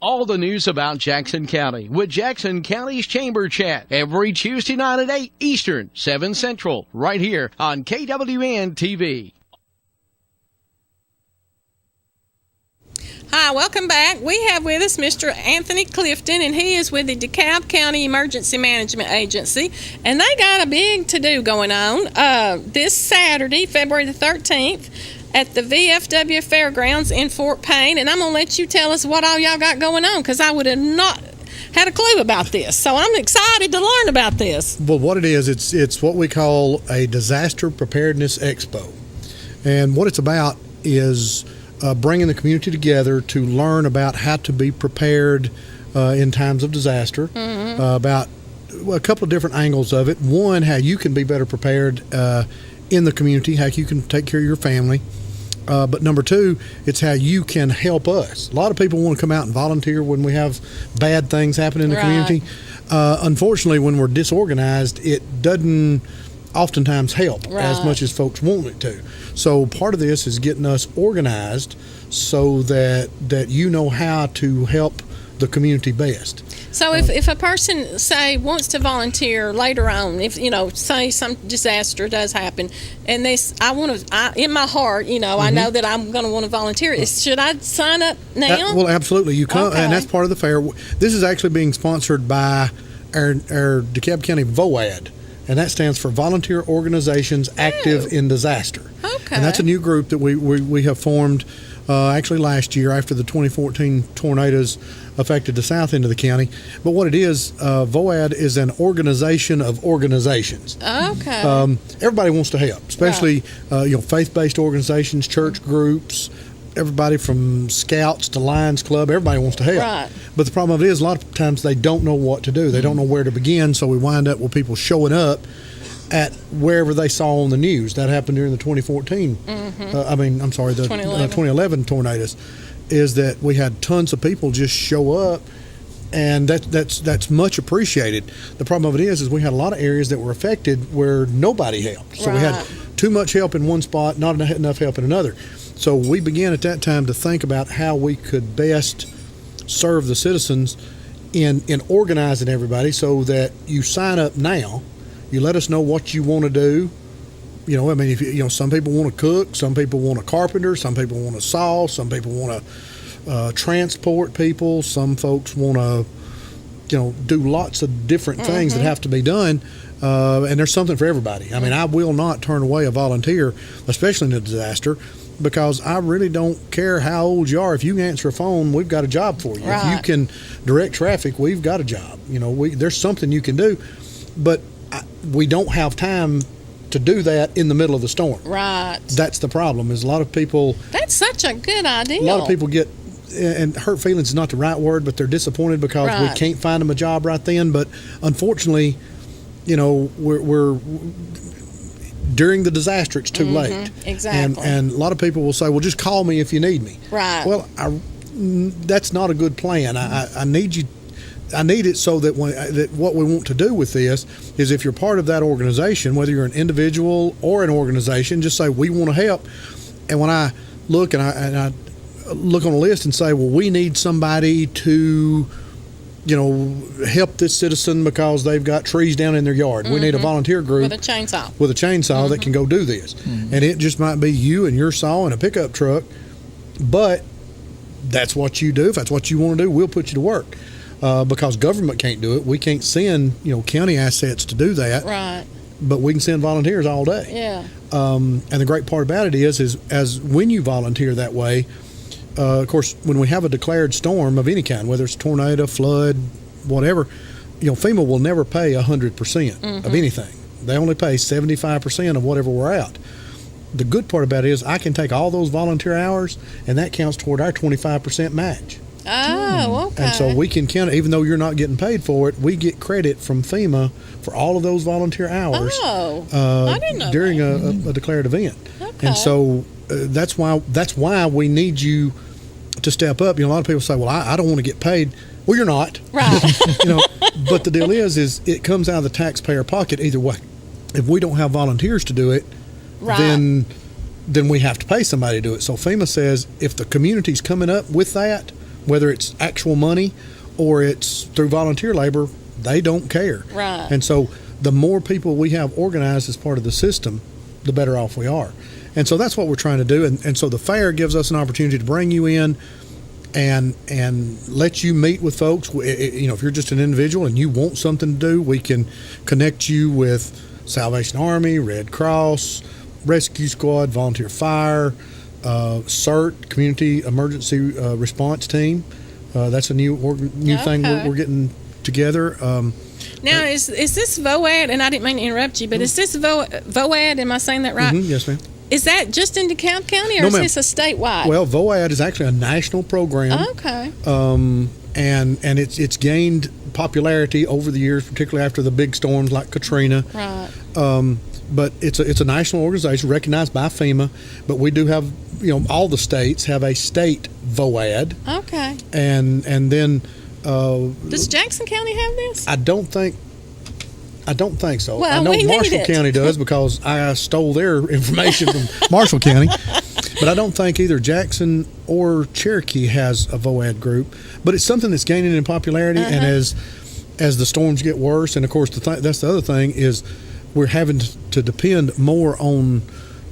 All the news about Jackson County with Jackson County's Chamber Chat every Tuesday night at 8 Eastern, 7 Central, right here on KWN TV. Hi, welcome back. We have with us Mr. Anthony Clifton, and he is with the DeKalb County Emergency Management Agency, and they got a big to-do going on this Saturday, February the 13th, at the VFW Fairgrounds in Fort Payne, and I'm going to let you tell us what all y'all got going on, because I would have not had a clue about this, so I'm excited to learn about this. Well, what it is, it's what we call a Disaster Preparedness Expo, and what it's about is bringing the community together to learn about how to be prepared in times of disaster, about a couple of different angles of it. One, how you can be better prepared in the community, how you can take care of your family. But number two, it's how you can help us. A lot of people want to come out and volunteer when we have bad things happen in the community. Unfortunately, when we're disorganized, it doesn't oftentimes help as much as folks want it to. So part of this is getting us organized so that you know how to help the community best. So if a person, say, wants to volunteer later on, if, say some disaster does happen, and in my heart, I know that I'm going to want to volunteer. Should I sign up now? Well, absolutely. You come, and that's part of the fair. This is actually being sponsored by our DeKalb County VOAD, and that stands for Volunteer Organizations Active in Disaster. Okay. And that's a new group that we have formed actually last year after the 2014 tornadoes affected the south end of the county. But what it is, VOAD is an organization of organizations. Okay. Everybody wants to help, especially faith-based organizations, church groups, everybody from Scouts to Lions Club. Everybody wants to help. Right. But the problem of it is a lot of times they don't know what to do. They don't know where to begin, so we wind up with people showing up at wherever they saw on the news. That happened during the 2014, the 2011 tornadoes, is that we had tons of people just show up, and that's much appreciated. The problem of it is we had a lot of areas that were affected where nobody helped. So we had too much help in one spot, not enough help in another. So we began at that time to think about how we could best serve the citizens in organizing everybody so that you sign up now. You let us know what you want to do. If some people want to cook, some people want a carpenter, some people want to saw, some people want to transport people, some folks want to, do lots of different things that have to be done. And there's something for everybody. I mean, I will not turn away a volunteer, especially in a disaster, because I really don't care how old you are. If you can answer a phone, we've got a job for you. Right. If you can direct traffic, we've got a job. There's something you can do, but we don't have time to do that in the middle of the storm. Right. That's the problem. Is a lot of people. That's such a good idea. A lot of people get, and hurt feelings is not the right word, but they're disappointed because we can't find them a job right then. But unfortunately, we're during the disaster, it's too late. Exactly. And a lot of people will say, well, just call me if you need me. Right. Well, that's not a good plan. I need you. I need it so that that what we want to do with this is, if you're part of that organization, whether you're an individual or an organization, just say we want to help. And when I look and I look on a list and say, well, we need somebody to help this citizen because they've got trees down in their yard. We need a volunteer group with a chainsaw that can go do this. And it just might be you and your saw and a pickup truck, but that's what you do. If that's what you want to do, we'll put you to work. Because government can't do it. We can't send county assets to do that. Right. But we can send volunteers all day. Yeah. And the great part about it is as when you volunteer that way, of course, when we have a declared storm of any kind, whether it's tornado, flood, whatever, FEMA will never pay 100% of anything. They only pay 75% of whatever we're out. The good part about it is I can take all those volunteer hours, and that counts toward our 25% match. Oh, okay. And so we can count it, even though you're not getting paid for it, we get credit from FEMA for all of those volunteer hours. I didn't know during a declared event. Okay. And so that's why we need you to step up. A lot of people say, well, I don't want to get paid. Well, you're not. Right. But the deal is it comes out of the taxpayer pocket either way. If we don't have volunteers to do it, then we have to pay somebody to do it. So FEMA says if the community's coming up with that, whether it's actual money or it's through volunteer labor, they don't care. Right. And so the more people we have organized as part of the system, the better off we are. And so that's what we're trying to do. And so the fair gives us an opportunity to bring you in and let you meet with folks. If you're just an individual and you want something to do, we can connect you with Salvation Army, Red Cross, Rescue Squad, Volunteer Fire, CERT, Community Emergency Response Team. That's a new thing we're getting together. Now, is this VOAD, and I didn't mean to interrupt you, but is this VOAD, am I saying that right? Yes, ma'am. Is that just in DeKalb County, or is this a statewide? Well, VOAD is actually a national program. Okay. And it's gained popularity over the years, particularly after the big storms like Katrina. Right. But it's a national organization recognized by FEMA. But we do have, all the states have a state VOAD. Okay. And then. Does Jackson County have this? I don't think so. Well, I know Marshall County does because I stole their information from Marshall County. But I don't think either Jackson or Cherokee has a VOAD group. But it's something that's gaining in popularity, and as the storms get worse, and of course that's the other thing is we're having to depend more on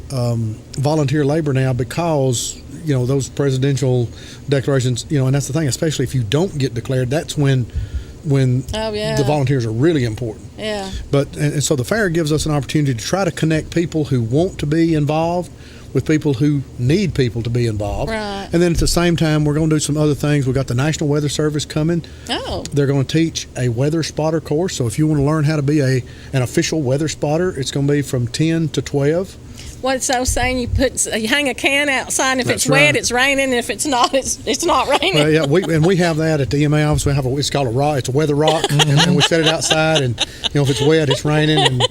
volunteer labor now because those presidential declarations. And that's the thing, especially if you don't get declared, that's when the volunteers are really important. Yeah. But and so the fair gives us an opportunity to try to connect people who want to be involved with people who need people to be involved. Right. And then at the same time, we're going to do some other things. We've got the National Weather Service coming. Oh. They're going to teach a weather spotter course. So if you want to learn how to be an official weather spotter, it's going to be from 10 to 12. What's so saying? You hang a can outside, and if That's it's wet, right. it's raining. And if it's not, it's not raining. Well, yeah, we have that at the EMA office. We have it's called a rock. It's a weather rock, and we set it outside. And if it's wet, it's raining, and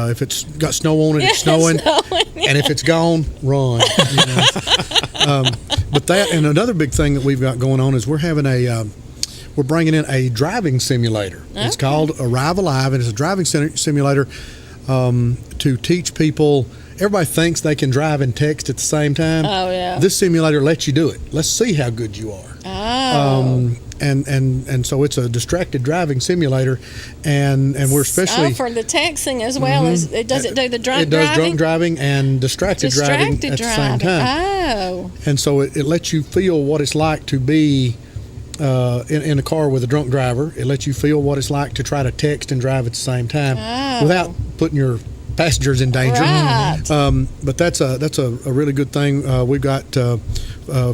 if it's got snow on it, it's snowing. And if it's gone, run. But that, and another big thing that we've got going on is we're bringing in a driving simulator. Okay. It's called Arrive Alive, and it's a driving simulator to teach people. Everybody thinks they can drive and text at the same time. Oh, yeah. This simulator lets you do it. Let's see how good you are. Oh. And so it's a distracted driving simulator, and we're especially for the texting as well as does it do the drunk driving? It does driving? drunk driving and distracted driving at the same time. Oh. And so it lets you feel what it's like to be in a car with a drunk driver. It lets you feel what it's like to try to text and drive at the same time without putting your passengers in danger. Right. But that's a really good thing. We've got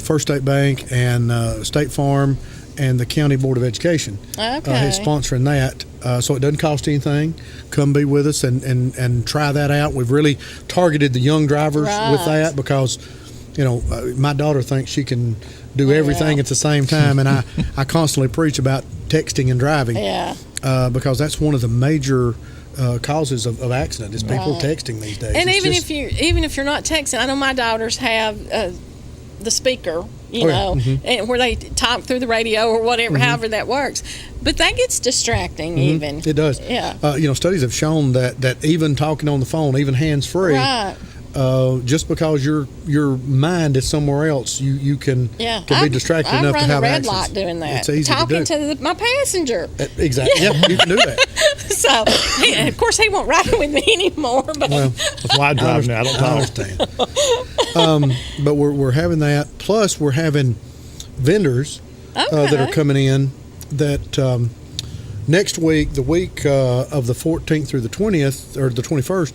First State Bank and State Farm and the County Board of Education is sponsoring that. So it doesn't cost anything. Come be with us and try that out. We've really targeted the young drivers with that because, my daughter thinks she can do everything at the same time, and I constantly preach about texting and driving because that's one of the major causes of accident is people texting these days. And even if you're not texting, I know my daughters have the speaker, and where they talk through the radio or whatever, however that works. But that gets distracting. Even it does. Yeah. Studies have shown that even talking on the phone, even hands free, just because your mind is somewhere else, you can be distracted enough to have I run a red accidents. light doing that. It's easy talking to do. my passenger. Exactly. Yeah, you can do that. So, of course, he won't ride with me anymore. But That's why I drive now. I don't understand. But we're having that. Plus, we're having vendors that are coming in that next week, the week of the 14th through the 20th or the 21st,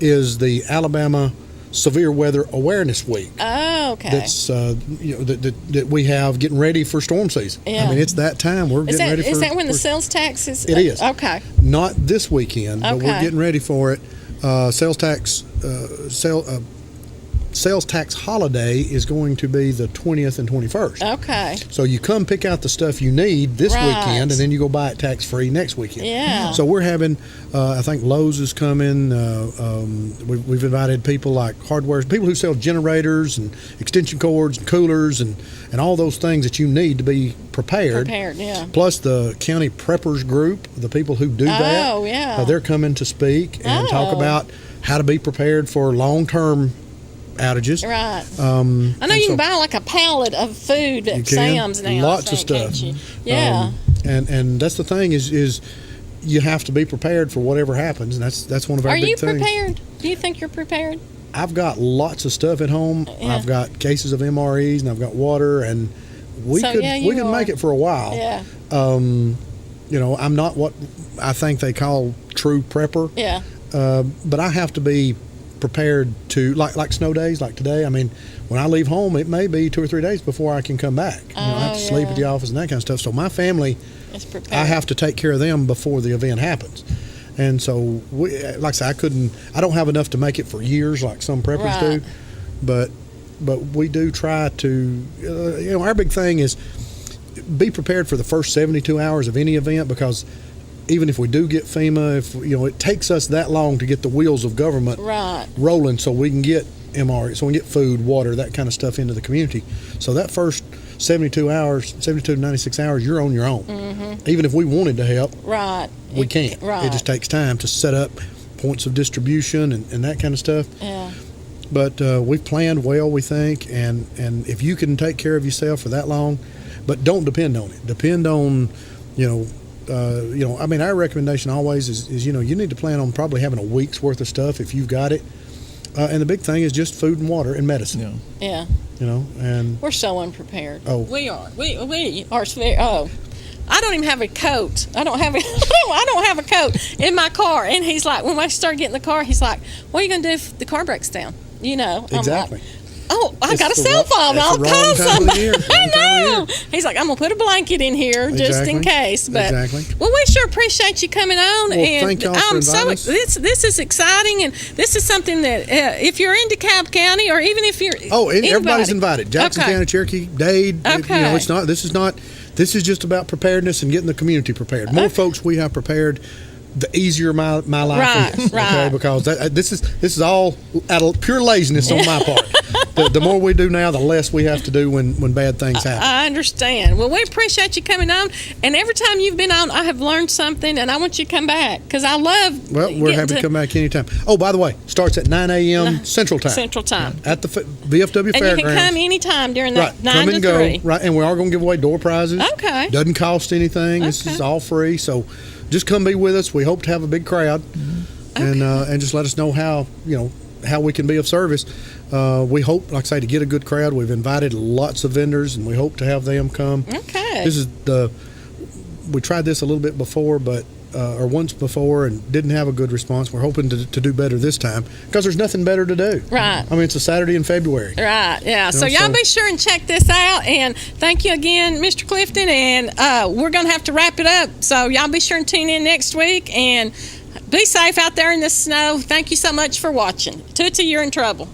is the Alabama Severe Weather Awareness Week. Oh, okay. That's that we have getting ready for storm season. Yeah. I mean, it's that time. We're getting ready for. Is that when the sales tax is? It is. Okay. Not this weekend, but we're getting ready for it. Sales tax holiday is going to be the 20th and 21st. Okay. So you come pick out the stuff you need this weekend, and then you go buy it tax-free next weekend. Yeah. So we're having, I think Lowe's is coming. We've invited people like hardware, people who sell generators and extension cords and coolers and all those things that you need to be prepared. Yeah. Plus the county preppers group, the people who do that. Oh, yeah. They're coming to speak and talk about how to be prepared for long-term outages. Right. I know you can buy like a pallet of food at Sam's now. Lots of stuff. Yeah. And that's the thing is you have to be prepared for whatever happens, and that's one of our big things. Are you prepared? Do you think you're prepared? I've got lots of stuff at home. Yeah. I've got cases of MREs, and I've got water, and we could make it for a while. Yeah. I'm not what I think they call true prepper. Yeah. But I have to be prepared to like snow days like today. I mean, when I leave home, it may be 2 or 3 days before I can come back. I have to sleep at the office and that kind of stuff. So my family, I have to take care of them before the event happens. And so, like I said, I don't have enough to make it for years like some preppers do. But we do try to, our big thing is be prepared for the first 72 hours of any event, because even if we do get FEMA, it takes us that long to get the wheels of government rolling, so we can get MRE, so we can get food, water, that kind of stuff into the community. So that first 72 to 96 hours, you're on your own. Mm-hmm. Even if we wanted to help, we can't. It just takes time to set up points of distribution and that kind of stuff. Yeah. But we've planned well, we think, and if you can take care of yourself for that long, but don't depend on it. Depend on, our recommendation always is you need to plan on probably having a week's worth of stuff if you've got it. And the big thing is just food and water and medicine. Yeah. And we're so unprepared. Oh, we are. We are. Oh, I don't even have a coat. I don't have a coat in my car. And he's like, when I start getting in the car, he's like, "What are you gonna do if the car breaks down?" Exactly. I'm like, I got a cell phone. I'll call somebody. I know. He's like, I'm gonna put a blanket in here just in case. But well, we sure appreciate you coming on. Well, and thank y'all for inviting us. This is exciting, and this is something that if you're in DeKalb County, or even if you're everybody's invited. Jackson County, Cherokee, Dade. Okay. It's not. This is just about preparedness and getting the community prepared. More folks we have prepared, the easier my life is. Okay, because this is all out of pure laziness on my part. The more we do now, the less we have to do when bad things happen. I understand. Well, we appreciate you coming on, and every time you've been on, I have learned something, and I want you to come back because I love. Well, we're happy to come back anytime. Oh, by the way, starts at 9 a.m. Central Time. Central Time at the VFW Fairgrounds. And you can come anytime during that 9 to 3. Right, and we are going to give away door prizes. Okay. Doesn't cost anything. Okay. This is all free, so just come be with us. We hope to have a big crowd, and just let us know how we can be of service. We hope, like I say, to get a good crowd. We've invited lots of vendors, and we hope to have them come. Okay. We tried this a little bit before, or once before, and didn't have a good response. We're hoping to do better this time because there's nothing better to do. Right. I mean, it's a Saturday in February. Right, yeah. So y'all be sure and check this out. And thank you again, Mr. Clifton. And we're going to have to wrap it up. So y'all be sure and tune in next week. And be safe out there in the snow. Thank you so much for watching. Tootsie, you're in trouble.